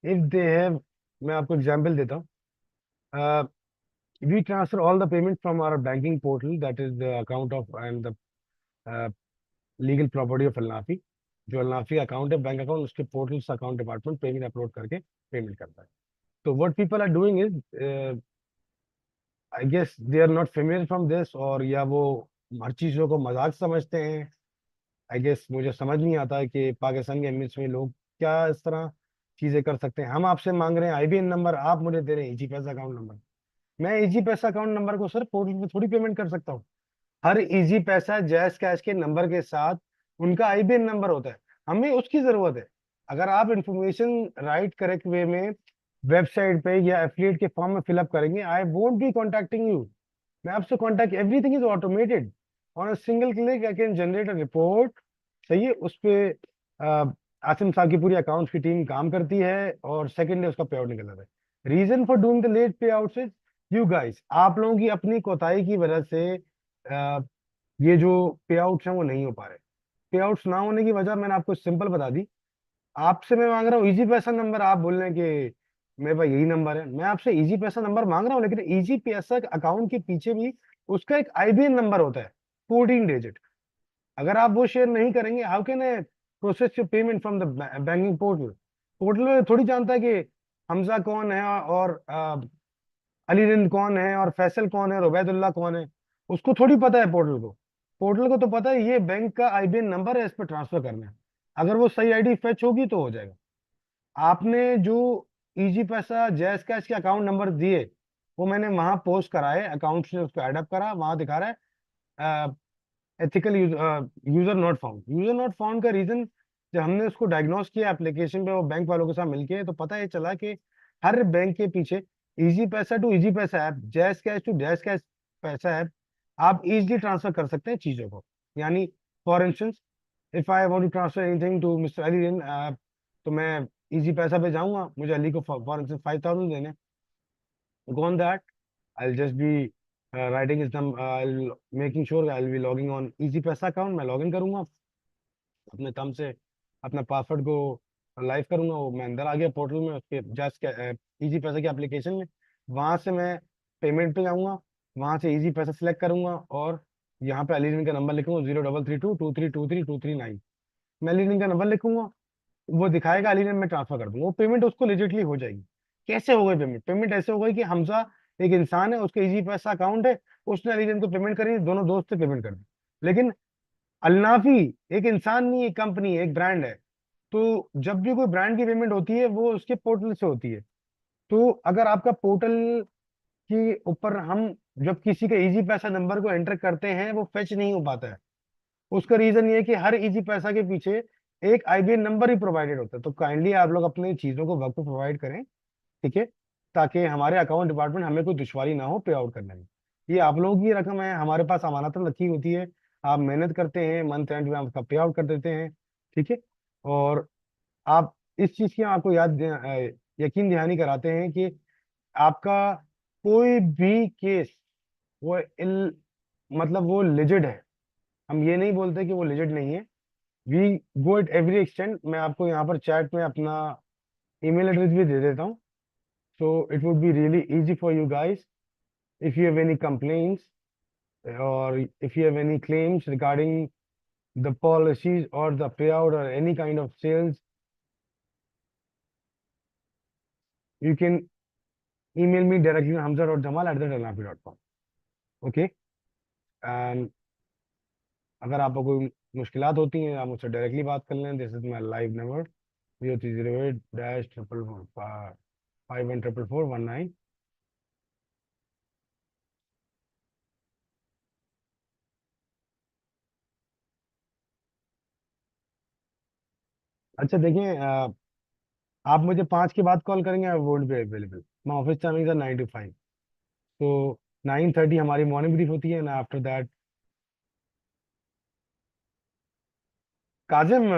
इफ दे हैव, मैं आपको एग्जांपल देता हूँ, we transfer all the payment from our banking portal, that is the account of and the uh, legal property of Al-Nafi. जो Al-Nafi अकाउंट है, बैंक अकाउंट, उसके पोर्टल से अकाउंट डिपार्टमेंट पेमेंट अपलोड करके पेमेंट करता है. तो what people are doing is, I guess they are not familiar from this, और या वो हर चीजों को मजाक समझते हैं. आई गेस मुझे समझ नहीं आता है कि पाकिस्तान के एमएस में लोग क्या इस तरह चीजें कर सकते हैं. हम आपसे मांग रहे हैं आईबीएन नंबर, आप मुझे दे रहे हैं इजी पैसा अकाउंट नंबर. मैं इजी पैसा अकाउंट नंबर को सर पोर्टल पे थोड़ी पेमेंट कर सकता हूँ. हर इजी पैसा जैस कैश के नंबर के साथ उनका आईबीएन नंबर होता है. हमें उसकी जरूरत है. अगर आप इंफॉर्मेशन राइट करेक्ट वे में वेबसाइट पे या एफिलिएट के फॉर्म में फिलअप करेंगे, आई वोंट बी कॉन्टैक्टिंग यू. मैं आपसे contact, everything is automated. On a single click I can generate a report. सही है, उस पे आसिम साहब की पूरी अकाउंट्स की टीम काम करती है और सेकंड डे उसका पे आउट निकल जाता है. Reason for doing the late पे आउट इज यू गाइस, आप लोगों की अपनी कोताही की वजह से ये जो पे आउट्स हैं वो नहीं हो पा रहे. पे आउट्स ना होने की वजह मैंने आपको सिंपल बता दी. आपसे मैं मांग रहा हूँ इजी पैसा नंबर, आप बोल रहे हैं कि मेरे पास यही नंबर है. मैं आपसे इजी पैसा नंबर मांग रहा हूँ, लेकिन इजी पैसा अकाउंट के पीछे भी उसका एक आईबीएन नंबर होता है, 14 डिजिट. अगर आप वो शेयर नहीं करेंगे, how can I process your payment from the banking portal. Portal में थोड़ी जानता है कि हमजा कौन है और अली रिंद कौन है और फैसल कौन है और उबैदुल्ला कौन है. उसको थोड़ी पता है पोर्टल को. पोर्टल को तो पता है ये बैंक का आईबीएन नंबर है, इस पर ट्रांसफर करना है. अगर वो सही आईडी फेच होगी तो हो जाएगा. आपने जो इजी पैसा जैस कैश के अकाउंट नंबर दिए वो मैंने वहां पोस्ट कराए, अकाउंट से उसको एडअप करा, वहां दिखा रहा है ethical user not found. User not found का रीजन, जब हमने उसको डायग्नोस किया एप्लीकेशन पे वो बैंक वालों के साथ मिलके, तो पता ये चला कि हर बैंक के पीछे Easypaisa to Easypaisa app, JazzCash to JazzCash पैसा ऐप, आप इजीली ट्रांसफर कर सकते हैं चीजों को. यानी for instance, if I want to transfer anything to mister Ali, तो मैं इजी पैसा पे जाऊंगा, मुझे अली को फॉर इंस्टेंस 5000 देने. go on that, I'll just be writing his I'll making sure I'll be logging on easy पैसा अकाउंट. मैं लॉगिन करूंगा अपने थंब से, अपना पासवर्ड को लाइव करूंगा, वो मैं अंदर आ गया पोर्टल में, उसके जस्ट इजी पैसा की एप्लीकेशन में. वहां से मैं पेमेंट पे जाऊंगा, वहां से इजी पैसा सिलेक्ट करूंगा और यहाँ पे अलीन का नंबर लिखूंगा 0332232329. मैं अलीन का नंबर लिखूंगा, वो दिखाएगा अली ने, मैं ट्रांसफर कर दूंगा, वो पेमेंट उसको लेजिटली हो जाएगी. कैसे हो गई पेमेंट? पेमेंट ऐसे हो गई कि हमजा एक इंसान है, उसका इजी पैसा अकाउंट है, उसने अली को पेमेंट करी, दोनों दोस्त से पेमेंट कर दी. लेकिन अलनाफी एक इंसान नहीं, एक कंपनी, एक ब्रांड है. तो जब भी कोई ब्रांड की पेमेंट होती है वो उसके पोर्टल से होती है. तो अगर आपका पोर्टल के ऊपर हम जब किसी का इजी पैसा नंबर को एंटर करते हैं वो फेच नहीं हो पाता है। उसका रीजन ये है कि हर इजी पैसा के पीछे एक आईबीएन नंबर ही प्रोवाइडेड होता है। तो काइंडली आप लोग अपनी चीजों को वक्त पे प्रोवाइड करें, ठीक है, ताकि हमारे अकाउंट डिपार्टमेंट हमें कोई दुश्वारी ना हो पे आउट करने में। ये आप लोगों की रकम है, हमारे पास अमानतन रखी होती है। आप मेहनत करते हैं, मंथ एंड में आपका पे आउट कर देते हैं, ठीक है। और आप इस चीज की आपको यकीन दहानी कराते हैं कि आपका कोई भी केस वो मतलब वो लिजिड है। हम ये नहीं बोलते कि वो लिजिड नहीं है। We go at every extent. मैं आपको यहाँ पर चैट में अपना ईमेल एड्रेस भी दे देता हूँ। So it would be really easy for you guys if you have any complaints or if you have any claims regarding the policies or the payout or any kind of sales, you can email me directly on hamza.jamal@alnafi.com. Okay? And अगर आपको कोई मुश्किलात होती हैं आप मुझसे डायरेक्टली बात कर लें। This is my live number 0308-51441 अच्छा देखिए, आप मुझे 5 के बाद कॉल करेंगे, आई वोंट बी अवेलेबल। मैं ऑफिस टाइमिंग है 9 to 5। तो 9:30 हमारी मॉर्निंग ब्रीफ होती है ना, आफ्टर दैट। काजिम,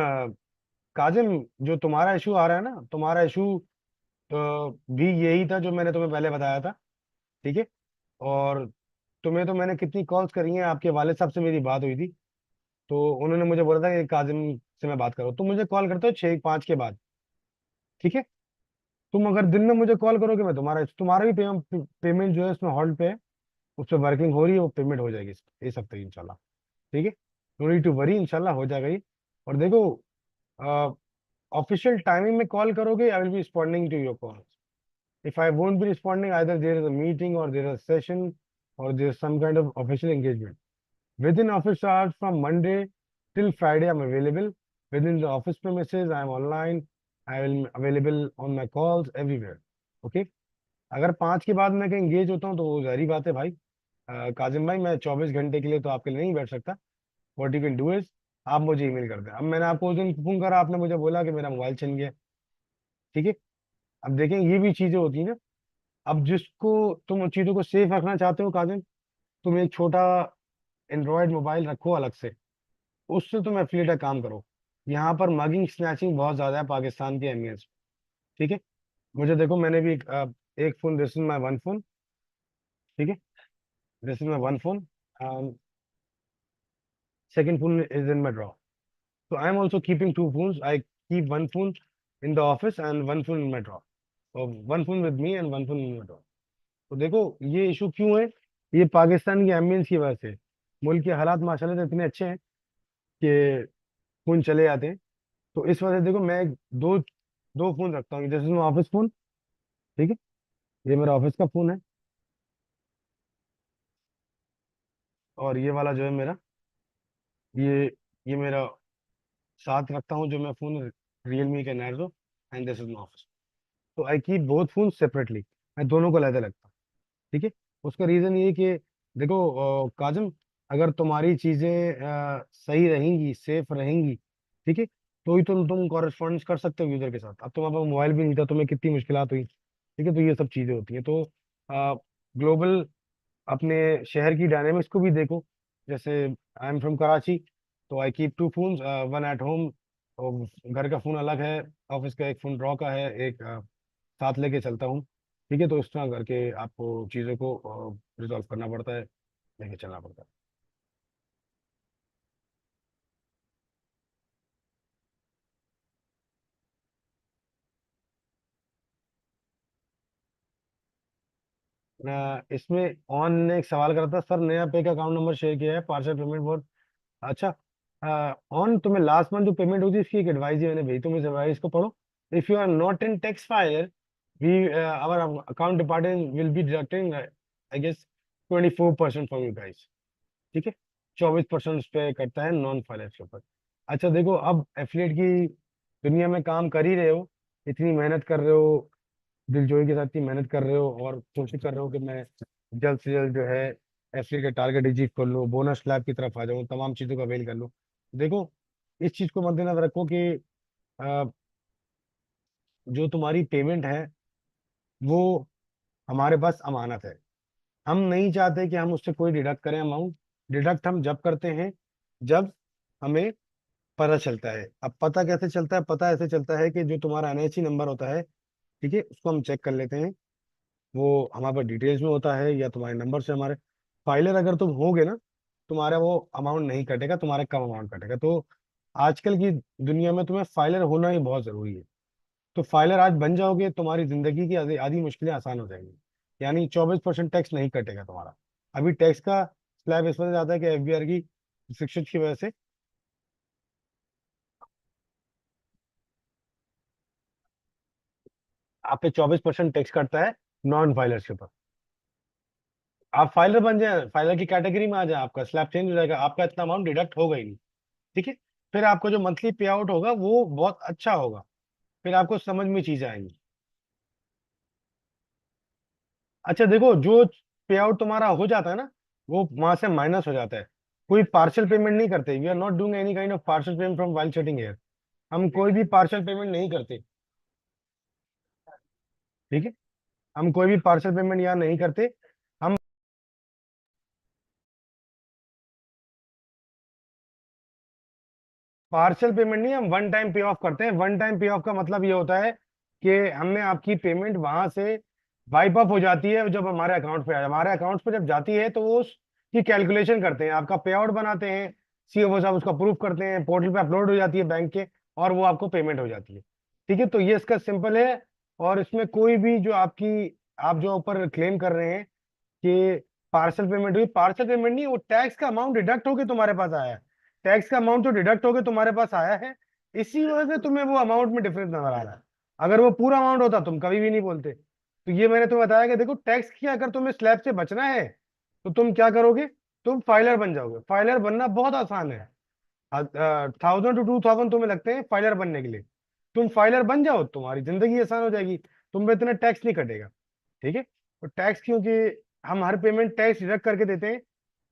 काजिम, जो तुम्हारा इशू आ रहा है ना, तुम्हारा इशू भी यही था जो मैंने तुम्हें पहले बताया था, ठीक है। और तुम्हें तो मैंने कितनी कॉल्स करी हैं, आपके वालिद साहब से मेरी बात हुई थी, तो उन्होंने मुझे बोला था कि काजिम से मैं बात करूँ। तुम मुझे कॉल करते हो 6-5 के बाद, ठीक है। तुम अगर दिन में मुझे कॉल करोगे, मैं तुम्हारा भी पेमेंट जो है उसमें होल्ड पे है, उस पर वर्किंग हो रही है, वो पेमेंट हो जाएगी इस हफ्ते की इंशाल्लाह, ठीक है। नो नीड टू वरी, इंशाल्लाह हो जाएगा ये। और देखो, ऑफिशियल टाइमिंग में कॉल करोगे, I will be responding to your call. If I won't be responding, either there is a meeting or there is a session or there is some kind of official engagement within office hours from Monday till Friday. I'm available within the office premises. I'm online. I will available on my calls everywhere. Okay? अगर 5 के बाद मैं कहीं एंगेज होता हूँ तो वो जारी बात है भाई। काजिम भाई, मैं 24 घंटे के लिए तो आपके लिए नहीं बैठ सकता। What you can do is, आप मुझे ईमेल कर दें। अब मैंने आपको उस दिन फोन करा, आपने मुझे बोला कि मेरा मोबाइल छिन गया, ठीक है। अब देखें, ये भी चीजें होती हैं ना। अब जिसको तुम उन चीजों को सेफ रखना चाहते हो काजिम, तुम एक छोटा एंड्रॉयड मोबाइल रखो अलग से, उससे तुम एफिलिएट का काम करो। यहाँ पर मगिंग स्नैचिंग बहुत ज्यादा है पाकिस्तान की अहमियत से, ठीक है। मुझे देखो, मैंने भी एक phone, this is my one phone, ठीक है, this is my one phone, second phone is in my draw. So I am also keeping two phones. I keep one phone in the office and one phone in my drawer. Or one phone with me and one phone in my drawer. तो देखो, ये इशू क्यों है? ये पाकिस्तान की एम्बियंस की वजह से। मुल्क के हालात माशाल्लाह से इतने अच्छे हैं कि फोन चले जाते हैं। तो इस वजह से देखो, मैं दो दो फोन रखता हूँ। जैसे ऑफिस फोन, ठीक है, ये मेरा ऑफिस का फोन है। और ये वाला जो है मेरा, ये ये मेरा साथ रखता हूँ जो मैं फोन, रियलमी का Narzo, and this is my office. तो I keep both phone separately. मैं दोनों को अलग रखता हूँ, ठीक है। उसका रीजन ये है कि देखो काजम, अगर तुम्हारी चीजें सही रहेंगी, सेफ रहेंगी, ठीक है, तो ही तुम कॉरेस्पॉन्डेंस कर सकते हो यूजर के साथ। अब तुम्हारे पास मोबाइल भी नहीं था, तुम्हें कितनी मुश्किलात हुई, ठीक है। तो ये सब चीजें होती हैं। तो ग्लोबल अपने शहर की डायनेमिक्स को भी देखो। जैसे आई एम फ्रॉम कराची, तो I keep two phones, one at home, और घर का फोन अलग है, ऑफिस का एक फोन ड्रॉ का है, एक साथ लेके चलता हूँ, ठीक है। तो इस तरह करके आपको चीज़ों को रिजॉल्व करना पड़ता है, लेके चलना पड़ता है। इसमें ऑन ने एक सवाल करा था, सर नया पे का अकाउंट नंबर शेयर किया है, पार्सल पेमेंट बहुत अच्छा। ऑन, तुम्हें लास्ट मंथ जो पेमेंट हुई थी उसकी एक एडवाइस मैंने भेजी, तुम इस एडवाइस को पढ़ो। If you are not in tax filer, we our account department will be deducting, I guess, 24% from you guys, ठीक है। 24% उस पे करता है नॉन फाइनेंस के ऊपर। अच्छा देखो, अब एफिलिएट की दुनिया में काम कर ही रहे हो, इतनी मेहनत कर रहे हो, दिलजोई के साथ इतनी मेहनत कर रहे हो और कोशिश कर रहे हो कि मैं जल्द से जल्द जो है एफिलिएट का टारगेट अचीव कर लो, बोनस स्लैब की तरफ आ जाओ, तमाम चीज़ों का अवेल कर लो। देखो, इस चीज़ को मद्देनजर रखो कि अ, जो तुम्हारी पेमेंट है वो हमारे पास अमानत है। हम नहीं चाहते कि हम उससे कोई डिडक्ट करें अमाउंट। डिडक्ट हम जब करते हैं जब हमें पता चलता है। अब पता कैसे चलता है? पता ऐसे चलता है कि जो तुम्हारा एनआईसी नंबर होता है, ठीक है, उसको हम चेक कर लेते हैं। वो हमारे पास डिटेल्स में होता है या तुम्हारे नंबर से हमारे फाइलर अगर तुम होगे ना, तुम्हारा वो अमाउंट नहीं कटेगा, तुम्हारा कम अमाउंट कटेगा। तो आजकल की दुनिया में तुम्हें फाइलर होना ही बहुत जरूरी है। तो फाइलर आज बन जाओगे, तुम्हारी जिंदगी की आधी आधी मुश्किलें आसान हो जाएंगी। यानी 24% टैक्स नहीं कटेगा तुम्हारा। अभी टैक्स का स्लैब इस वजह से आता है कि एफबीआर की रिस्ट्रिक्शन की वजह से आप पे 24% टैक्स कटता है नॉन फाइलर्स के ऊपर। आप फाइलर बन जाए, फाइलर की कैटेगरी में आ जाए, आपका स्लैब चेंज हो जाएगा, आपका इतना अमाउंट डिडक्ट होगा ही नहीं। ठीक है। फिर आपको जो मंथली पे आउट होगा वो बहुत अच्छा होगा। फिर आपको समझ में चीजें आएंगी। अच्छा देखो, जो पे आउट तुम्हारा हो जाता है ना, वो वहां से माइनस हो जाता है। कोई पार्शियल पेमेंट नहीं करते। We are not doing any kind of partial payment from while sitting here. हम कोई भी पार्शियल पेमेंट नहीं करते। ठीक है। हम कोई भी पार्शियल पेमेंट यहाँ नहीं करते। हम पार्शियल पेमेंट नहीं, हम वन टाइम पे ऑफ करते हैं। वन टाइम पे ऑफ का मतलब ये होता है कि हमने आपकी पेमेंट वहां से वाइप ऑफ हो जाती है जब हमारे अकाउंट पे आ हमारे अकाउंट पे जब जाती है तो वो उसकी कैलकुलेशन करते हैं, आपका पे आउट बनाते हैं। सीओ साहब उसका प्रूफ करते हैं, पोर्टल पे अपलोड हो जाती है बैंक के, और वो आपको पेमेंट हो जाती है। ठीक है। तो ये इसका सिंपल है। और इसमें कोई भी जो आपकी आप जो ऊपर क्लेम कर रहे हैं कि पार्सल पेमेंट हुई, पार्सल पेमेंट नहीं, वो टैक्स का अमाउंट डिडक्ट होके तुम्हारे पास आया है। टैक्स का अमाउंट जो डिडक्ट होके तुम्हारे पास आया है, इसी वजह से तुम्हें वो अमाउंट में डिफरेंस नजर आ रहा है। अगर वो पूरा अमाउंट होता तुम कभी भी नहीं बोलते। तो ये मैंने तुम्हें बताया कि देखो, टैक्स की अगर तुम्हें स्लैब से बचना है तो तुम क्या करोगे? तुम फाइलर बन जाओगे। फाइलर बनना बहुत आसान है। 1000 to 2000 तुम्हें लगते हैं फाइलर बनने के लिए। तुम फाइलर बन जाओ, तुम्हारी जिंदगी आसान हो जाएगी। तुम पे इतना टैक्स नहीं कटेगा। ठीक है। तो टैक्स क्योंकि हम हर पेमेंट टैक्स डिडक्ट करके देते हैं,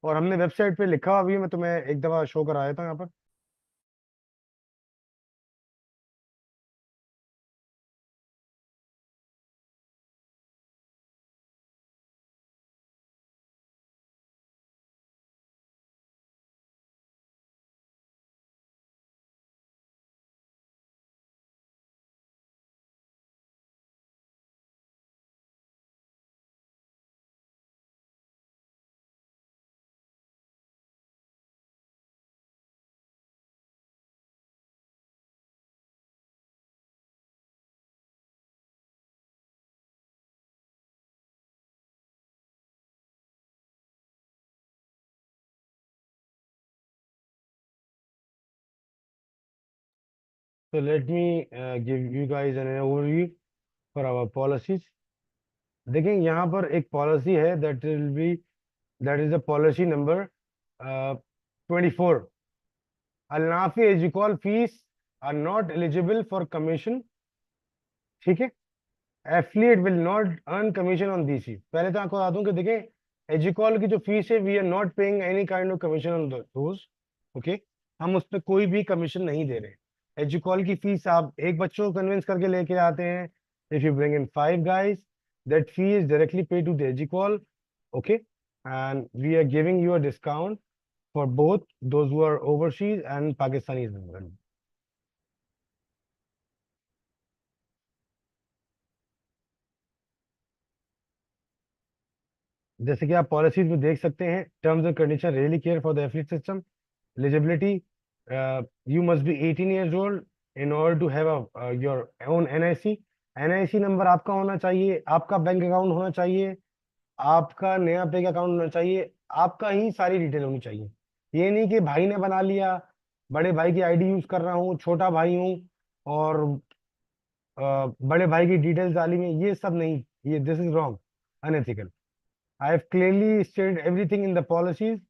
और हमने वेबसाइट पे लिखा हुआ भी है, मैं तुम्हें एक दफा शो करा देता हूँ यहाँ पर। तो let me give you guys an overview for our policies. देखें, यहाँ पर एक पॉलिसी है, that will be that is the policy number 24। Alnafi EduQual fees are not eligible for commission. ठीक है। Affiliate will not earn commission on this fees. पहले तो आपको बता दूं कि देखें, एजुकॉल की जो फीस है, we are not paying any kind of commission on those. Okay. हम उस पर कोई भी कमीशन नहीं दे रहे। एजुकॉल की फीस आप एक बच्चों को कन्विंस करके लेके आते हैं, if you bring in 5 guys, that fee is directly pay to the EduQual. Okay. And we are giving you a discount for both those who are overseas and Pakistani. जैसे कि आप पॉलिसीज में देख सकते हैं, terms and condition really care for the affiliate system. Eligibility, you must be 18 years old in order to have your own NIC। NIC number आपका होना चाहिए, आपका बैंक अकाउंट होना चाहिए, आपका नया बैंक अकाउंट होना चाहिए, आपका ही सारी डिटेल होनी चाहिए। ये नहीं कि भाई ने बना लिया, बड़े भाई की आईडी यूज कर रहा हूँ, छोटा भाई हूँ और बड़े भाई की डिटेल्स डाली में, ये सब नहीं। ये this is wrong, unethical. I have clearly stated everything in the policies.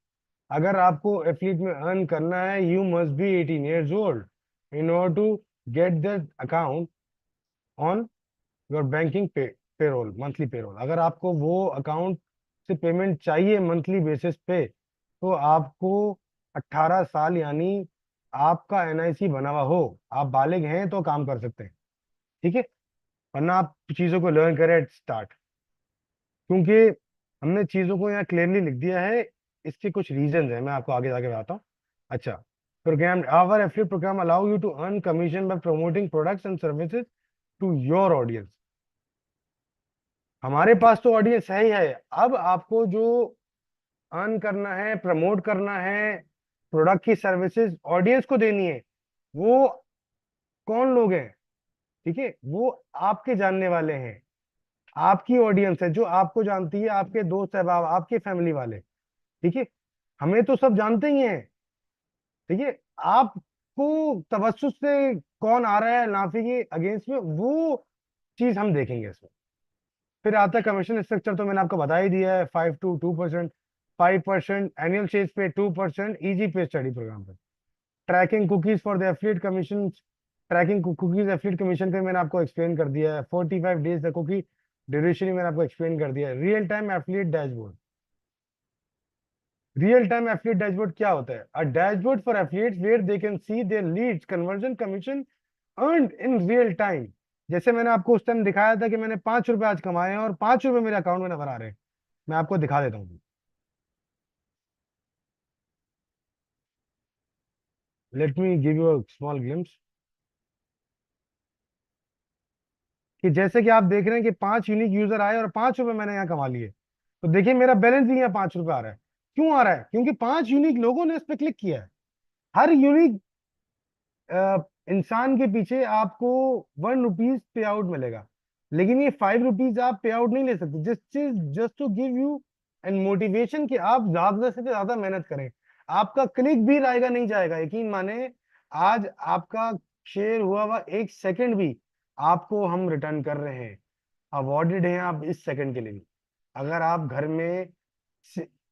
अगर आपको एफिलिएट में अर्न करना है, you must be 18 years old in order to get that account on your banking payroll, monthly payroll. अगर आपको वो अकाउंट से पेमेंट चाहिए मंथली बेसिस पे, तो आपको 18 साल यानी आपका एनआईसी बना हुआ हो, आप बालिग हैं तो काम कर सकते हैं। ठीक है, वरना आप चीजों को लर्न करें एट स्टार्ट, क्योंकि हमने चीजों को यहाँ क्लियरली लिख दिया है। इसके कुछ रीजंस है, मैं आपको आगे जाके बताता हूँ। अच्छा, program our affiliate program allow you to earn commission by promoting products and services to your audience. हमारे पास तो ऑडियंस है ही है, अब आपको जो अर्न करना है, प्रमोट करना है, प्रोडक्ट की सर्विसेज ऑडियंस को देनी है, वो कौन लोग हैं? ठीक है, वो आपके जानने वाले हैं, आपकी ऑडियंस है जो आपको जानती है, आपके दोस्त अहबाब, आपके फैमिली वाले। ठीक है, हमें तो सब जानते ही हैं। ठीक है, आपको तवज्जुह से कौन आ रहा है नाफी के अगेंस्ट में, वो चीज हम देखेंगे इसमें। फिर आता है कमीशन स्ट्रक्चर, तो मैंने आपको बता ही दिया है, 5 to 2%, 5% एनुअल चेज पे, 2% इजी पे स्टडी प्रोग्राम पे। Tracking cookies for the affiliate commission, tracking cookies affiliate commission पे मैंने आपको एक्सप्लेन कर दिया है। 45 डेज तक कुकी ड्यूरेशन ही मैंने आपको एक्सप्लेन कर दिया है। Real time affiliate dashboard, real time affiliate dashboard क्या होता है? A dashboard for affiliates where they can see their leads, conversion, commission earned in real time. जैसे मैंने आपको उस टाइम दिखाया था कि मैंने 5 रुपए आज कमाए हैं और 5 रुपए मेरे अकाउंट में नजर आ रहे हैं। मैं आपको दिखा देता हूँ। Late me give you a small glimpse, कि जैसे कि आप देख रहे हैं कि 5 यूनिक यूजर आए और 5 रुपए मैंने यहाँ कमा लिए। तो देखिए मेरा बैलेंस भी यहाँ 5 रुपए आ रहा है। क्यों आ रहा है? क्योंकि 5 यूनिक लोगों ने इस पर क्लिक किया है। हर यूनिक इंसान के पीछे आपको 1 रुपीज पे आउट मिलेगा, लेकिन ये 5 रुपीज आप पे आउट नहीं ले सकते। जिस चीज just to give you and motivation कि आप ज्यादा से ज्यादा मेहनत करें। आपका क्लिक भी आएगा नहीं जाएगा, यकीन माने। आज आपका शेयर हुआ हुआ 1 सेकंड भी आपको हम रिटर्न कर रहे हैं, अवॉर्डेड हैं आप इस सेकंड के लिए भी। अगर आप घर में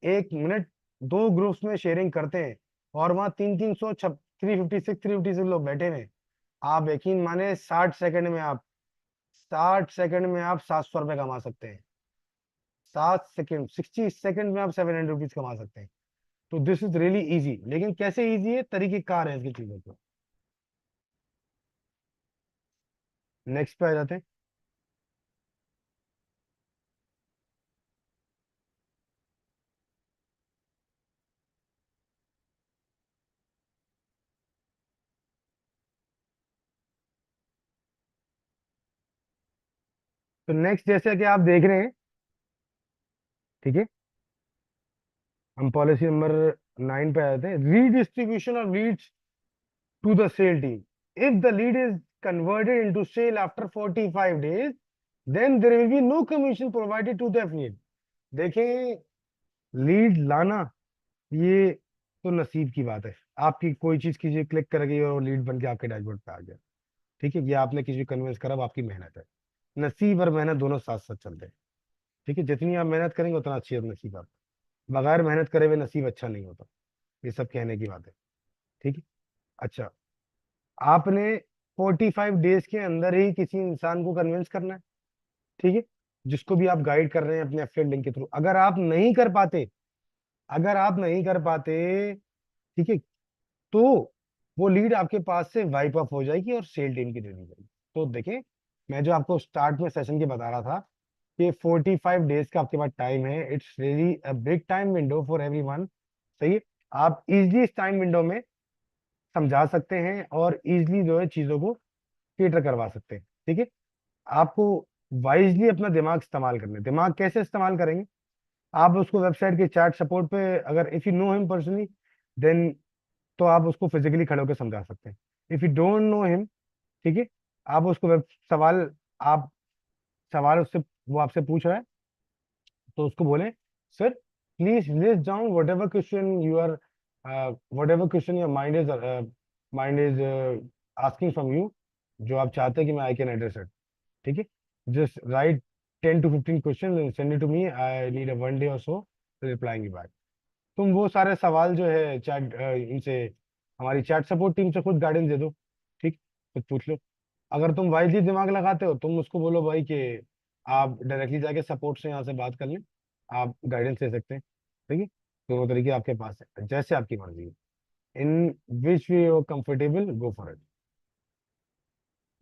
1 मिनट 2 ग्रुप्स में शेयरिंग करते हैं और वहां 300 356 लोग बैठे हुए हैं, आप यकीन माने 60 सेकंड में आप 700 रुपए कमा सकते हैं। 7 सेकंड, 60 सेकंड में आप 700 रुपीज कमा सकते हैं। तो दिस इज रियली इजी, लेकिन कैसे इजी है, तरीके कार है इसकी चीजों को। नेक्स्ट पे आ जाते हैं। तो नेक्स्ट जैसे कि आप देख रहे हैं, ठीक है, हम पॉलिसी नंबर 9 पे आए थे। Redistribution of leads to the sale team. If the lead is converted into sale after 45 days, then there will be no commission provided to the affiliate. देखें, लीड लाना ये तो नसीब की बात है। आपकी कोई चीज कीजिए, क्लिक कर गई और लीड बन के आपके डैशबोर्ड पे आ गया। ठीक है, ये आपने किसी को कन्विंस करा, वो आपकी मेहनत है। नसीब और मेहनत दोनों साथ साथ चलते हैं। ठीक है, जितनी आप मेहनत करेंगे उतना अच्छी है नसीब आपका। बगैर मेहनत करे हुए नसीब अच्छा नहीं होता। ये सब कहने की बात है। ठीक है, अच्छा, आपने 45 डेज के अंदर ही किसी इंसान को कन्विंस करना है। ठीक है, जिसको भी आप गाइड कर रहे हैं अपने एफिलिएट लिंक के थ्रू। अगर आप नहीं कर पाते, अगर आप नहीं कर पाते, ठीक है, तो वो लीड आपके पास से वाइप ऑफ हो जाएगी और सेल टीम की दे दी जाएगी। तो देखें, मैं जो आपको स्टार्ट में सेशन के बता रहा था कि 45 डेज का आपके पास टाइम है। It's really a big time window for everyone. सही है, आप इजिली इस टाइम विंडो में समझा सकते हैं और इजिली जो है चीजों को कैटर करवा सकते हैं। ठीक है, आपको वाइजली अपना दिमाग इस्तेमाल करना है। दिमाग कैसे इस्तेमाल करेंगे? आप उसको वेबसाइट के चैट सपोर्ट पे, अगर if you know him personally, then तो आप उसको फिजिकली खड़े होकर समझा सकते हैं। If you don't know him, ठीक है, आप उसको सवाल, आप सवाल उससे, वो आपसे पूछ रहा है तो उसको बोले, sir please list down what ever question your mind is asking from you, जो आप चाहते हैं कि मैं आई कैन एड्रेस इट। ठीक है, just write 10 to 15 question and send it to me, I need a 1 day or so replying you back. तुम वो सारे सवाल जो है चैट इनसे, हमारी चैट सपोर्ट टीम से खुद गाइडेंस दे दो। ठीक, खुद पूछ लो। अगर तुम वाइजली दिमाग लगाते हो, तुम उसको बोलो भाई कि आप डायरेक्टली जाके सपोर्ट से यहाँ से बात कर लें, आप गाइडेंस ले सकते हैं। ठीक है, दोनों तरीके आपके पास है, जैसे आपकी मर्जी है। In which way you comfortable, go for it.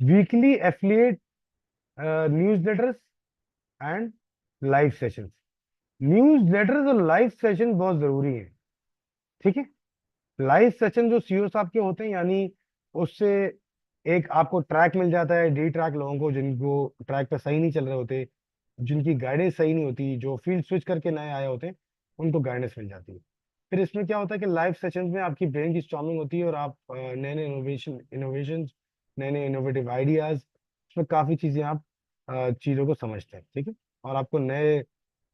Weekly affiliate newsletters and live sessions. Newsletters और लाइव सेशन बहुत जरूरी है। ठीक है, लाइव सेशन जो सीईओ साहब के होते हैं, यानी उससे एक आपको ट्रैक मिल जाता है, डी ट्रैक लोगों को जिनको ट्रैक पे सही नहीं चल रहे होते, जिनकी गाइडेंस सही नहीं होती, जो फील्ड स्विच करके नए आए होते हैं, उनको गाइडेंस मिल जाती है। फिर इसमें क्या होता है कि लाइव सेशंस में आपकी ब्रेन की स्टॉर्मिंग होती है और आप नए नए इनोवेशन नए नए इनोवेटिव आइडियाज, उसमें काफ़ी चीज़ें आप चीज़ों को समझते हैं। ठीक है, और आपको नए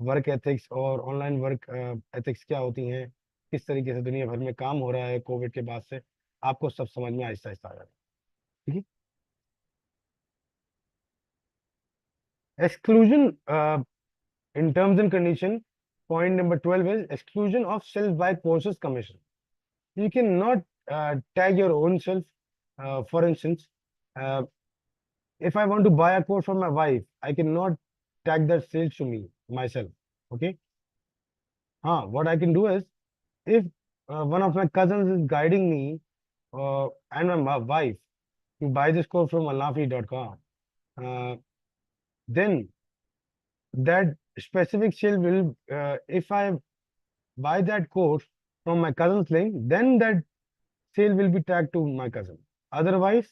वर्क एथिक्स और ऑनलाइन वर्क एथिक्स क्या होती हैं, किस तरीके से दुनिया भर में काम हो रहा है कोविड के बाद से, आपको सब समझ में आहिस्ता आहिस्ता आ जाता है। ठीक है, exclusion in terms and condition, point number 12 is exclusion of self by courses commission. You cannot tag your own self. For instance, uh, if I want to buy a course for my wife, I cannot tag that sales to me myself. Okay. What I can do is, if one of my cousins is guiding me and my wife to buy this course from alafi.com, then that specific sale will, if I buy that course from my cousin's link, then that sale will be tagged to my cousin. Otherwise,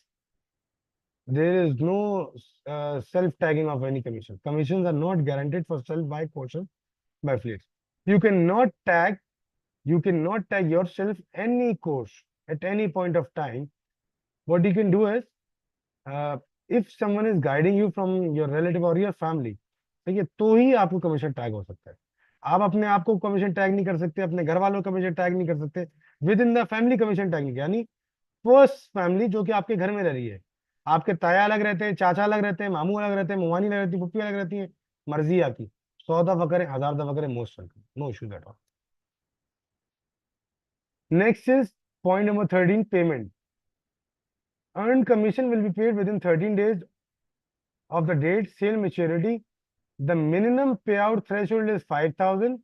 there is no self-tagging of any commission. Commissions are not guaranteed for self-buy courses by affiliates. You cannot tag, you cannot tag yourself any course at any point of time. What you can do is, if someone is guiding you from your relative or your family, ठीक है, तो ही आपको कमीशन टैग हो सकता है। आप अपने आप को कमीशन टैग नहीं कर सकते, अपने घर वालों को कमीशन टैग नहीं कर सकते, with in the family commission tag, यानी फर्स्ट फैमिली जो कि आपके घर में रह रही है। आपके ताया अलग रहते हैं, चाचा अलग रहते हैं, मामू अलग रहते हैं, मुमानी अलग रहती है, पुप्पी अलग रहती है, मर्जी है आपकी, 100 दफा करें, 1000 दफा करें, most welcome, no issue at all. Next is point number 13, payment. Earned commission will be paid within 13 days of the date sale maturity. The minimum payout threshold is 5,000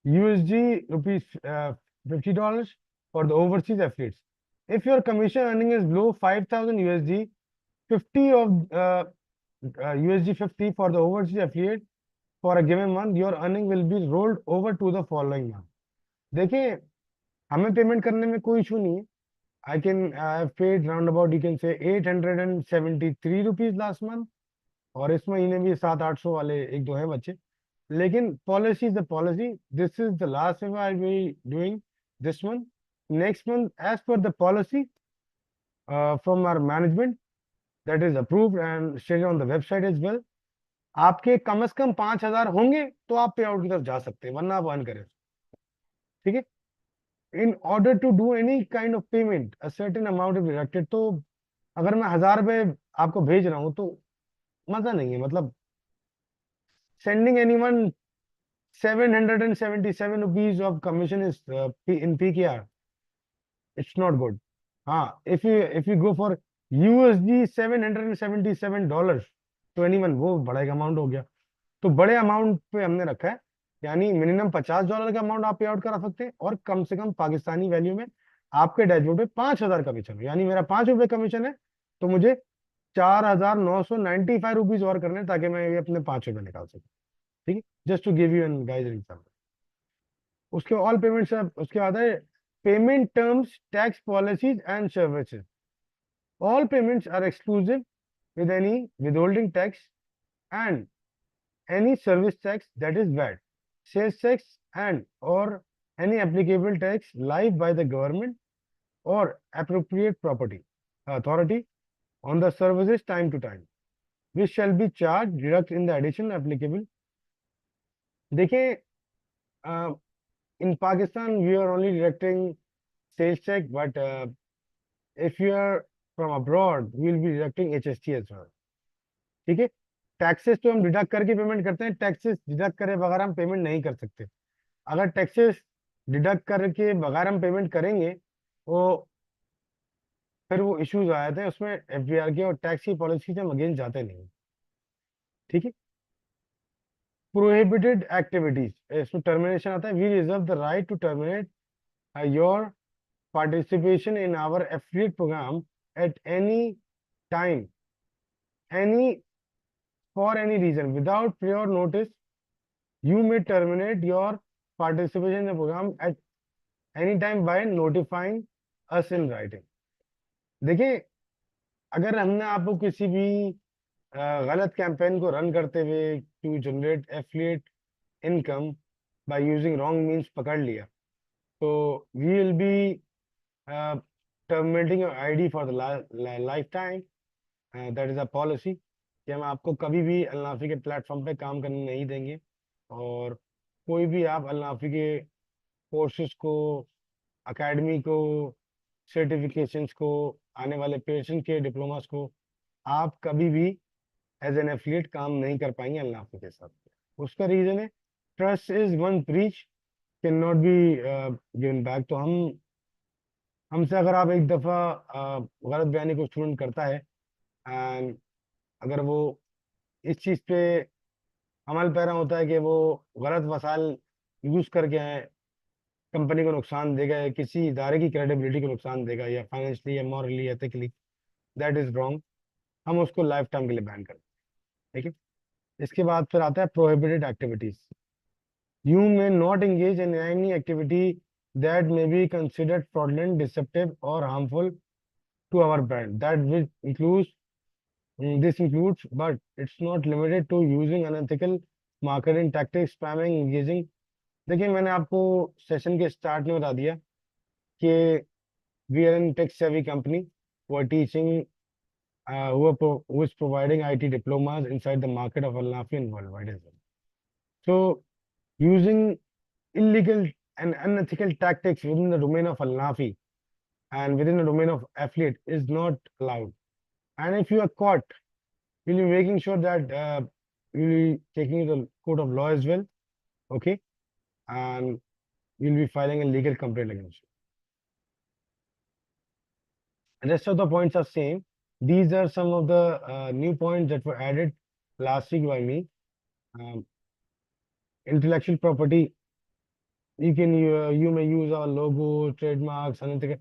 USD, rupees $50 for the overseas affiliates. If your commission earning is below 5,000 USD, 50 of USD 50 for the overseas affiliate for a given month, your earning will be rolled over to the following month. देखिए, हमें पेमेंट करने में कोई इशू नहीं है। I have paid round about, you can say 873 rupees last month, और इस महीने भी 700-800 वाले एक दो हैं बच्चे। लेकिन policy is the policy, this is the last payment I will be doing this month, next month as per the policy from our management that is approved and stated on the website as well. आपके कम से कम 5,000 होंगे तो आप पे आउट की तरफ जा सकते हैं, वरना आप अर्न करें। ठीक है, in order to do any kind of payment a certain amount is deducted. तो अगर मैं 1,000 रुपए आपको भेज रहा हूँ तो मजा नहीं है, मतलब sending anyone 777 rupees of commission is in PKR, it's not good. हाँ, if you go for USD $777 to anyone, वो बड़ा एक अमाउंट हो गया। तो बड़े अमाउंट पे हमने रखा है, यानी मिनिमम $50 का अमाउंट आप पे आउट करा सकते हैं, और कम से कम पाकिस्तानी वैल्यू में आपके डैशबोर्ड पे 5,000 कमीशन, यानी मेरा 5 रुपए कमीशन है, तो मुझे 4,995 रुपीज और करने हैं, ताकि मैं ये अपने 5 रुपए निकाल सकूं। ठीक है, just to give you an guys example. उसके ऑल पेमेंट्स, उसके बाद है payment terms, tax policies and services. All payments are exclusive with any withholding tax and any service tax, that is VAT, sales tax, and or any applicable tax live by the government or appropriate property authority on the services time to time, which shall be charged deduct in the addition applicable. देखिए, in Pakistan we are only deducting sales tax, but if you are from abroad we will be deducting HST as well. ठीक है, टैक्सेस तो हम डिडक्ट करके पेमेंट करते हैं, टैक्सेस डिडक्ट करे बगैर हम पेमेंट नहीं कर सकते। अगर टैक्सेस डिडक्ट करके बगैर हम पेमेंट करेंगे तो फिर वो इश्यूज आ जाते हैं, उसमें एफबीआर के और टैक्स की पॉलिसी से हम अगेंस्ट जाते नहीं। ठीक है, प्रोहिबिटेड एक्टिविटीज, इसमें टर्मिनेशन आता है, we reserve the right to terminate your participation in our affiliate program at any time, any for any reason without prior notice. You may terminate your participation in the program at any time by notifying us in writing. देखिए, अगर हमने आपको किसी भी गलत कैंपेन को रन करते हुए to generate affiliate income by using wrong means पकड़ लिया, तो we will be terminating your ID for the lifetime. That is a policy कि हम आपको कभी भी अलनाफी के प्लेटफॉर्म पे काम करने नहीं देंगे, और कोई भी आप अलनाफी के कोर्सेज को, एकेडमी को, सर्टिफिकेशंस को, आने वाले पेशेंट के डिप्लोमास को आप कभी भी एज एन एफिलिएट काम नहीं कर पाएंगे अलनाफी के साथ. उसका रीजन है trust is one breach can not be given back. तो हमसे अगर आप एक दफ़ा गलत बयानी को स्टूडेंट करता है, एंड अगर वो इस चीज़ पे अमल पैरा होता है कि वो गलत वसाइल यूज़ करके कंपनी को नुकसान देगा या किसी इदारे की क्रेडिबिलिटी को नुकसान देगा, या फाइनेंशियली या morally ethically, that is wrong. हम उसको लाइफ टाइम के लिए बैन करते हैं. ठीक है. इसके बाद फिर आता है prohibited activities. You may not engage in any activity that may be considered fraudulent, deceptive और harmful to our brand. That which includes this includes but it's not limited to using unethical marketing tactics, spamming, engaging. देखिए, मैंने आपको सेशन के स्टार्ट में बता दिया कि we are in tech savvy company who are teaching who is providing IT diplomas inside the market of Al-Nafi and worldwide as well. So using illegal and unethical tactics within the domain of Al-Nafi and within the domain of affiliate is not allowed. And if you are caught, you'll be making sure that you'll be taking the court of law as well, okay? And you'll be filing a legal complaint against you. The rest of the points are same. These are some of the new points that were added last week by me. Intellectual property, you may use our logos, trademarks, anything.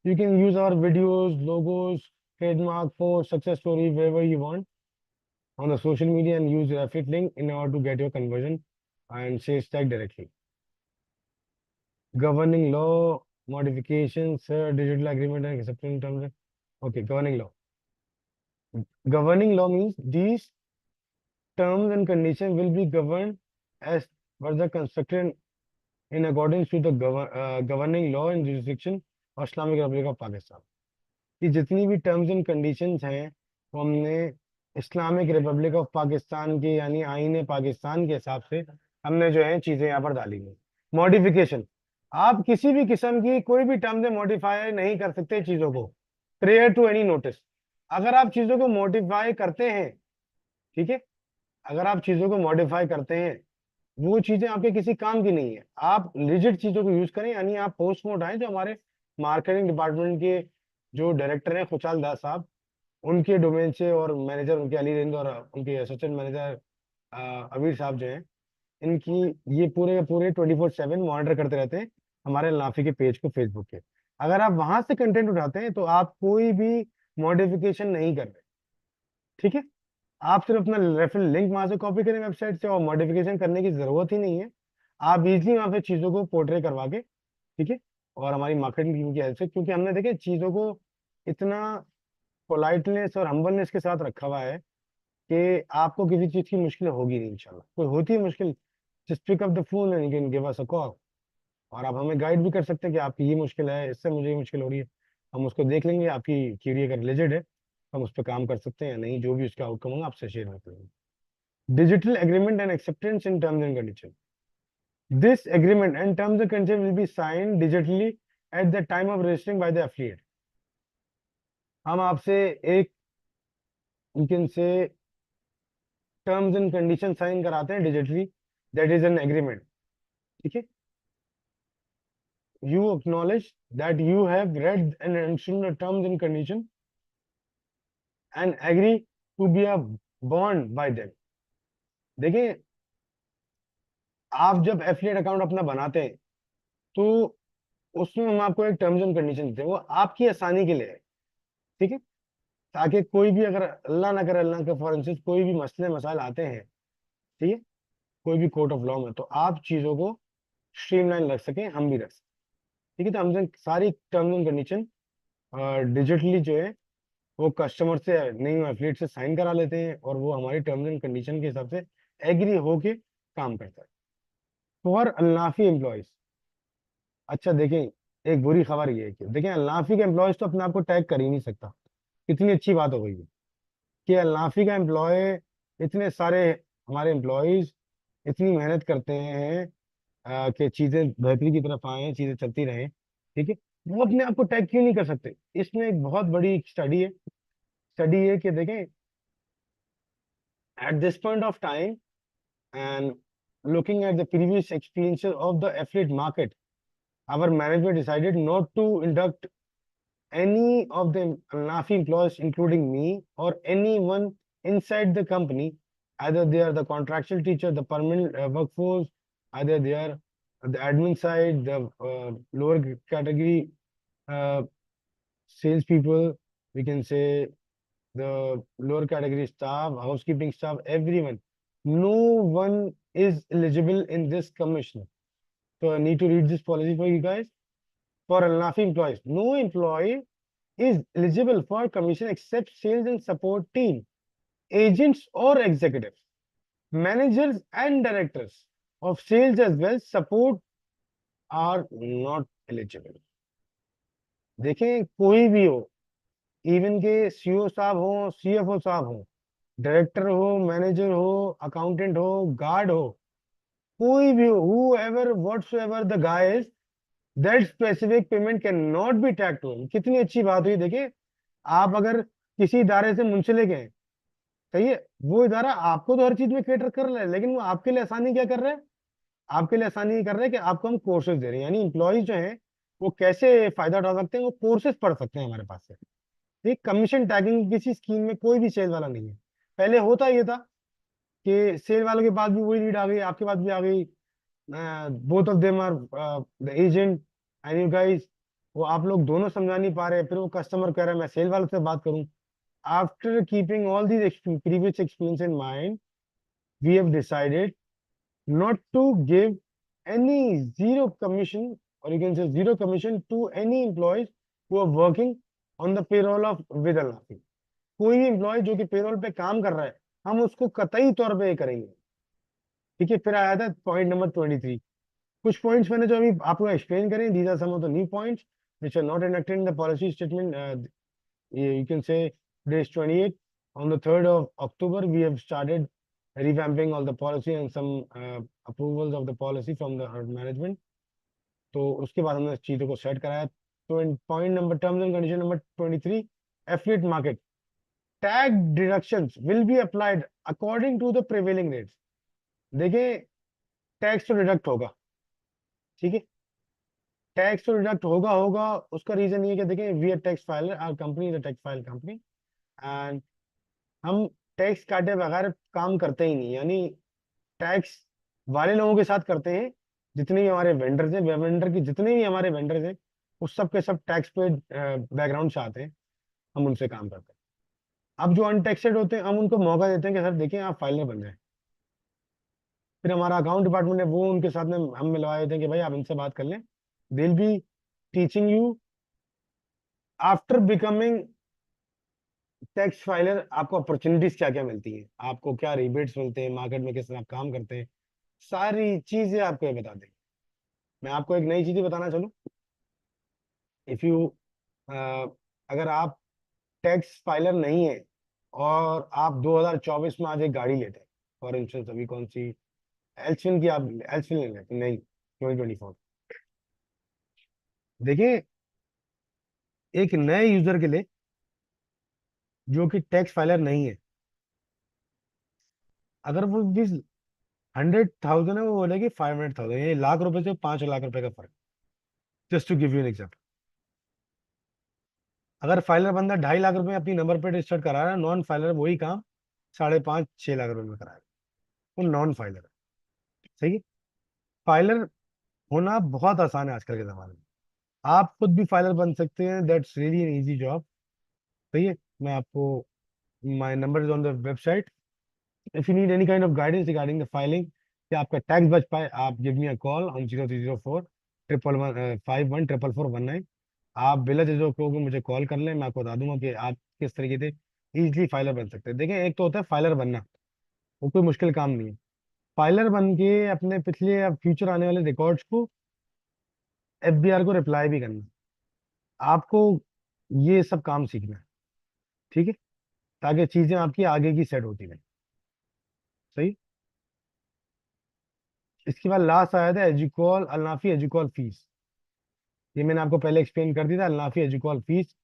You can use our videos, logos, trademark, post, success story, wherever you want on the social media, and use your affiliate link in order to get your conversion and sales tag directly. Governing law, modifications, digital agreement and acceptance terms. Okay, governing law. Governing law means these terms and conditions will be governed as per the constructed in accordance to the governing law and jurisdiction of Islamic Republic of Pakistan. ये जितनी भी टर्म्स एंड कंडीशंस हैं वो हमने इस्लामिक रिपब्लिक ऑफ पाकिस्तान के यानी आईन पाकिस्तान के हिसाब से हमने जो है चीजें यहाँ पर डाली हैं. मॉडिफिकेशन, आप किसी भी किस्म की कोई भी टर्म से मॉडिफाई नहीं कर सकते चीजों को प्रेयर टू एनी नोटिस. अगर आप चीजों को मॉडिफाई करते हैं, ठीक है, अगर आप चीजों को मॉडिफाई करते हैं, वो चीजें आपके किसी काम की नहीं है. आप लिजिट चीजों को यूज करें, यानी आप पोस्ट में उठाएं. जो हमारे मार्केटिंग डिपार्टमेंट के जो डायरेक्टर हैं खुशाल दास साहब, उनके डोमेन से, और मैनेजर उनके अली रिंद और उनके असिस्टेंट मैनेजर अबीर साहब जो हैं, इनकी ये पूरे 24/7 मॉनिटर करते रहते हैं हमारे नाफी के पेज को फेसबुक के. अगर आप वहां से कंटेंट उठाते हैं तो आप कोई भी मॉडिफिकेशन नहीं कर रहे. ठीक है, आप सिर्फ अपना रेफरल लिंक वहां से कॉपी करें वेबसाइट से, और मॉडिफिकेशन करने की जरूरत ही नहीं है. आप इजीली वहां पे चीजों को पोर्ट्रे करवा के, ठीक है, और हमारी मार्केटिंग टीम की हेल्प से, क्योंकि हमने देखे चीजों को इतना पोलाइटनेस और हम्बलनेस के साथ रखा हुआ है कि आपको किसी चीज की मुश्किल होगी नहीं इंशाल्लाह. कोई होती है मुश्किल, just pick up the phone and you can give us a call, और आप हमें गाइड भी कर सकते हैं कि आपकी ये मुश्किल है, इससे मुझे ये मुश्किल हो रही है. हम उसको देख लेंगे, आपकी क्यूरी अगर लेजिट है हम उस पर काम कर सकते हैं या नहीं, जो भी उसका आउटकम होगा आपसे शेयर कर लेंगे. Digital agreement and acceptance in terms and condition. This agreement and terms and condition will be signed digitally at the time of registering by the affiliate. हम आपसे एक, you can say, terms and condition sign कराते हैं digitally, that is an agreement. ठीक है, you acknowledge that you have read and understood the terms and condition and agree to be a bond by them. देखिए, आप जब एफिलिएट अकाउंट अपना बनाते हैं तो उसमें हम आपको एक टर्म्स एंड कंडीशन देते हैं, वो आपकी आसानी के लिए है, ठीक है, ताकि कोई भी अगर अल्लाह ना करे, अल्लाह के फॉर इंस्टेंस कोई भी मसले मसाइल आते हैं, ठीक है, कोई भी कोर्ट ऑफ लॉ में, तो आप चीजों को स्ट्रीमलाइन रख सकें, हम भी रख सकें, ठीक है। तो हम सारी टर्म्स एंड कंडीशन डिजिटली जो है वो कस्टमर से नहीं, एफिलिएट से साइन करा लेते हैं और वो हमारी टर्म्स एंड कंडीशन के हिसाब से एग्री होके काम करता है। फॉर अल्लाफी एम्प्लॉयज, अच्छा देखें, एक बुरी खबर ये है कि देखें, अल्लाफी का एम्प्लॉयज तो अपने आप को टैग कर ही नहीं सकता। कितनी अच्छी बात हो गई है कि अल्लाफी का एम्प्लॉय, इतने सारे हमारे एम्प्लॉयज इतनी मेहनत करते हैं कि चीजें बेहतरी की तरफ आए, चीजें चलती रहें, ठीक है, वो अपने आप को टैग क्यों नहीं कर सकते? इसमें एक बहुत बड़ी स्टडी है कि देखें, at this point of time and looking at the previous experiences of the affiliate market, our management decided not to induct any of the Nafi employees, including me or anyone inside the company, either they are the contractual teacher, the permanent workforce, either they are the admin side, the lower category uh, salespeople, we can say the lower category staff, housekeeping staff, everyone. No one is eligible in this commission. So I need to read this policy for you guys. For Al-Nafi employees, no employee is eligible for commission except sales and support team, agents or executives, managers and directors of sales as well. Support are not eligible. देखें, कोई भी हो, इवन के सीईओ साहब हो, सीएफओ साहब हो, डायरेक्टर हो, मैनेजर हो, अकाउंटेंट हो, गार्ड हो, कोई भी हो, whoever whatsoever the guy is, that specific payment cannot be tagged to him. कितनी अच्छी बात हुई, देखिए, आप अगर किसी इदारे से मुंसलिक हैं, सही है, वो इदारा आपको तो हर चीज में केटर कर रहा है, लेकिन वो आपके लिए आसानी क्या कर रहा है? आपके लिए आसानी ये कर रहा है कि आपको हम कोर्सेज दे रहे हैं, यानी इंप्लॉयज जो है वो कैसे फायदा उठा सकते हैं, वो कोर्सेज पढ़ सकते हैं हमारे पास से। ये कमीशन टैगिंग किसी स्कीम में कोई भी सेल वाला नहीं है। पहले होता ये था कि सेल वालों के पास भी वही लीड आ गई, आपके पास भी आ गई, both of them are the agent and you guys, वो आप लोग दोनों समझा नहीं पा रहे, फिर वो कस्टमर कह रहा है मैं सेल वाले से बात करूं। After keeping all these previous experience in mind, we have decided not to give any zero commission, or you can say zero commission, to any employees who are working on the payroll of with Al-Nafi. कोई भी एम्प्लॉय जो कि पेरोल पे काम कर रहा है, हम उसको कतई तौर पे करेंगे, ठीक है। फिर आया था पॉइंट नंबर 23। कुछ पॉइंट्स मैंने जो अभी आपको एक्सप्लेन करें, these are some of the new points which are not enacted in the policy statement. You can say today's 28. On the 3rd of October, we have started revamping all the policy and some approvals of the policy from the management. तो उसके बाद हमने चीजों को सेट कराया। तो point number terms and condition number 23, affiliate market tag deductions will be applied according to the prevailing rates. देखिए, टैक्स तो डिडक्ट होगा, ठीक है, टैक्स तो डिडक्ट होगा। उसका रीजन ये कि देखिए, we are tax filer, our company is a tax file company, and हम टैक्स काटे बगैर काम करते ही नहीं, यानी टैक्स वाले लोगों के साथ करते हैं। जितने भी हमारे वेंडर्स हैं, वेंडर की जितने भी हमारे वेंडर्स हैं, उस सब के सब टैक्स पे बैकग्राउंड से आते हैं, हम उनसे काम करते हैं। अब जो अनटैक्सेड होते हैं, हम उनको मौका देते हैं कि सर देखिए, आप फाइलर बन जाए। फिर हमारा अकाउंट डिपार्टमेंट है, वो उनके साथ में हम मिलवा देते हैं कि भाई आप इनसे बात कर लें, they will be teaching you after becoming tax filer, आपको अपॉर्चुनिटीज क्या क्या मिलती हैं, आपको क्या रिबेट्स मिलते हैं, मार्केट में किस तरह आप काम करते हैं, सारी चीजें आपको ये बता देंगे। मैं आपको एक नई चीज बताना चलूं, इफ यू अगर आप टैक्स फाइलर नहीं है और आप 2024 में आज एक गाड़ी लेते हैं, फॉर इंस्टेंस अभी कौन सी एल्सविन की, आप एल्सविन ले लेते नहीं, 2024, देखिए, एक नए यूजर के लिए जो कि टैक्स फाइलर नहीं है, अगर वो भी 100,000 है, वो बोलेगी 500,000, ये लाख रुपए से 5 लाख रुपए का फर्क। Just to give you an example, अगर फाइलर बंदा 2.5 लाख रुपए अपनी नंबर प्लेट रजिस्टर्ड करा रहा है, नॉन फाइलर वही काम 5.5-6 लाख रुपए में कराएगा, वो नॉन फाइलर है, सही है। फाइलर होना बहुत आसान है आजकल के ज़माने में। आप खुद भी फाइलर बन सकते हैं, that's really an easy job. सही है। मैं आपको, my number is on the website, if you need any kind of guidance regarding the filing, कि आपका टैक्स बच पाए, आप give me a call on 0304 111 51 44419। आप बिला झिझक होकर मुझे कॉल कर लें, मैं आपको बता दूंगा कि आप किस तरीके से इजीली फाइलर बन सकते हैं। देखें, एक तो होता है फाइलर बनना, वो कोई मुश्किल काम नहीं है। फाइलर बन के अपने पिछले या फ्यूचर आने वाले रिकॉर्ड्स को, एफबीआर को रिप्लाई भी करना, आपको ये सब काम सीखना है। ठीक है, ताकि चीजें आपकी आगे की सेट होती रहें। सही। इसके बाद लास्ट आया था एजुकॉल अल्नाफी एजुकॉल फीस। ये मैंने आपको पहले एक्सप्लेन कर दिया था। Alnafi EduQual fees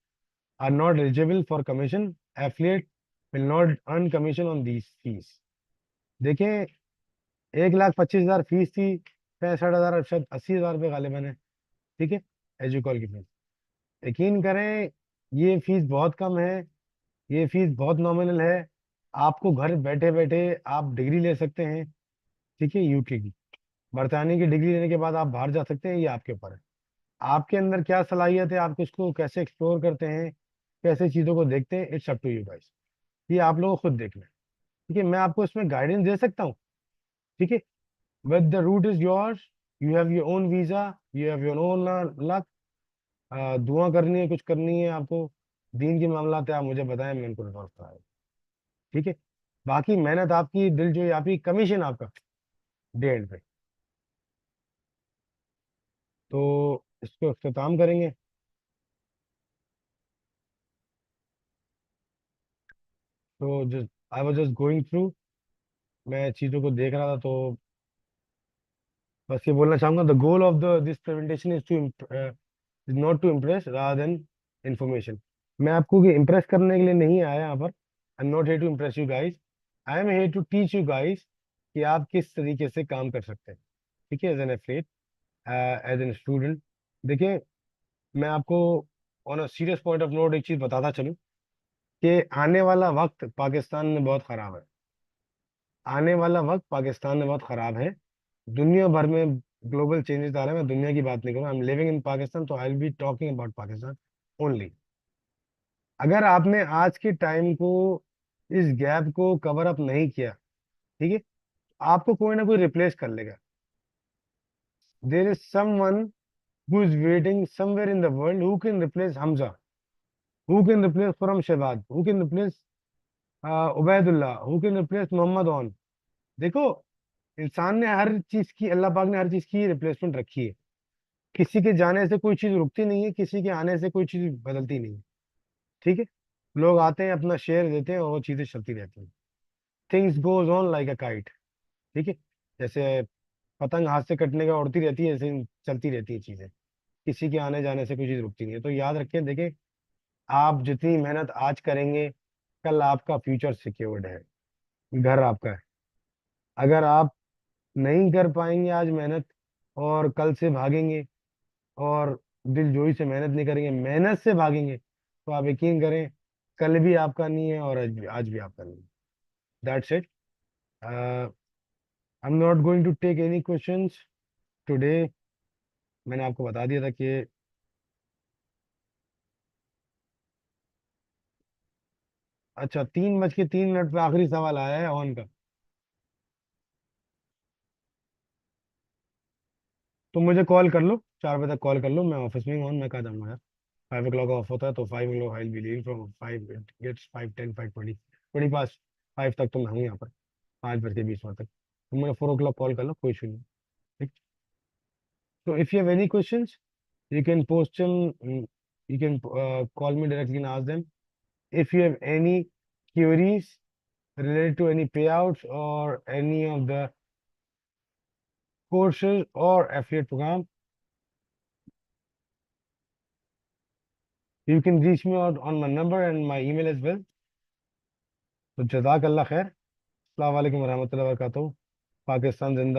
are not eligible for commission, affiliate will not earn commission on these fees. देखें, 1,25,000 फीस थी, 65,000 अब शायद 80,000 रुपये गालिबन है। ठीक है, एजुकॉल की फीस, यकीन करें, ये फीस बहुत कम है, ये फीस बहुत नॉमिनल है। आपको घर बैठे बैठे आप डिग्री ले सकते हैं। ठीक है, यूके की, बरतानिया की डिग्री लेने के बाद आप बाहर जा सकते हैं, ये आपके ऊपर है। आपके अंदर क्या सलाहियत है, आप इसको कैसे एक्सप्लोर करते हैं, कैसे चीज़ों को देखते हैं, it's up to you guys. ये आप लोगों को खुद देखना है। ठीक है, मैं आपको इसमें गाइडेंस दे सकता हूँ। ठीक है, but the route is yours, you have your own visa, you have your own luck. दुआ करनी है, कुछ करनी है आपको, दीन की मामला है, आप मुझे बताएं, मैं उनको रिजॉल्व कराऊँ। ठीक है, बाकी मेहनत आपकी, दिल जो है आपकी, कमीशन आपका डे एंड पे। तो इसको अख्ताम करेंगे। तो just I was just going through, मैं चीज़ों को देख रहा था, तो बस ये बोलना चाहूंगा, the goal of the this presentation is to is not to impress rather than information. मैं आपको कि इम्प्रेस करने के लिए नहीं आया यहाँ पर। I am not here to impress you guys, I am here to teach you guys कि आप किस तरीके से काम कर सकते हैं। ठीक है, as an athlete, as an student. देखिए, मैं आपको on a serious point of note एक चीज़ बताता चलूँ, कि आने वाला वक्त पाकिस्तान में बहुत ख़राब है। आने वाला वक्त पाकिस्तान में बहुत ख़राब है। दुनिया भर में ग्लोबल चेंजेस आ रहे हैं। मैं दुनिया की बात नहीं करूँ, I am living in Pakistan, तो I will be talking about Pakistan only. अगर आपने आज के टाइम को, इस गैप को कवर अप नहीं किया, ठीक है, आपको कोई ना कोई रिप्लेस कर लेगा। There is someone who is waiting somewhere in the world who can replace Hamza, who can replace Khurram Shahbaz, who can replace Ubaidullah, who can replace Mohammad on. देखो, इंसान ने हर चीज की, अल्लाह पाक ने हर चीज की रिप्लेसमेंट रखी है। किसी के जाने से कोई चीज रुकती नहीं है, किसी के आने से कोई चीज बदलती नहीं है। ठीक है, लोग आते हैं, अपना शेयर देते हैं, और वो चीजें चलती रहती हैं। Things goes on like a kite. ठीक है, जैसे पतंग हाथ से कटने का उड़ती रहती है, ऐसे ही चलती रहती है चीजें। किसी के आने जाने से कोई चीज रुकती नहीं है। तो याद रखें, देखिए, आप जितनी मेहनत आज करेंगे, कल आपका फ्यूचर सिक्योर्ड है, घर आपका है। अगर आप नहीं कर पाएंगे आज मेहनत, और कल से भागेंगे, और दिलजोई से मेहनत नहीं करेंगे, मेहनत से भागेंगे, तो आप यकीन करें, कल भी आपका नहीं है, और आज भी आपका नहीं है। That's it. I am not going to take any questions today. मैंने आपको बता दिया था कि, अच्छा, 3:03 पे आखिरी सवाल आया है ऑन का। तो मुझे कॉल कर लो, 4 बजे तक कॉल कर लो, मैं ऑफिस में हूँ, मैं कहा जाऊँगा यार। 5 o'clock ऑफ होता है, तो 5 o'clock I be leaving from 5, it gets 5:10, 5:20, 5 तक तो मैं हूँ यहाँ पर, 5:20 तक। तो मुझे 4 o'clock कॉल कर लो, कोई इशू नहीं। ठीक। तो if you have any questions, you can post them, you can call me directly and ask them. If you have any queries related to any payouts or any of the courses or affiliate program, you can reach me out on my number and my email as well. तो जज़ाक अल्लाह खैर। अस्सलाम वालेकुम रहमतुल्लाहि व बरकातहू। पाकिस्तान जिंदा।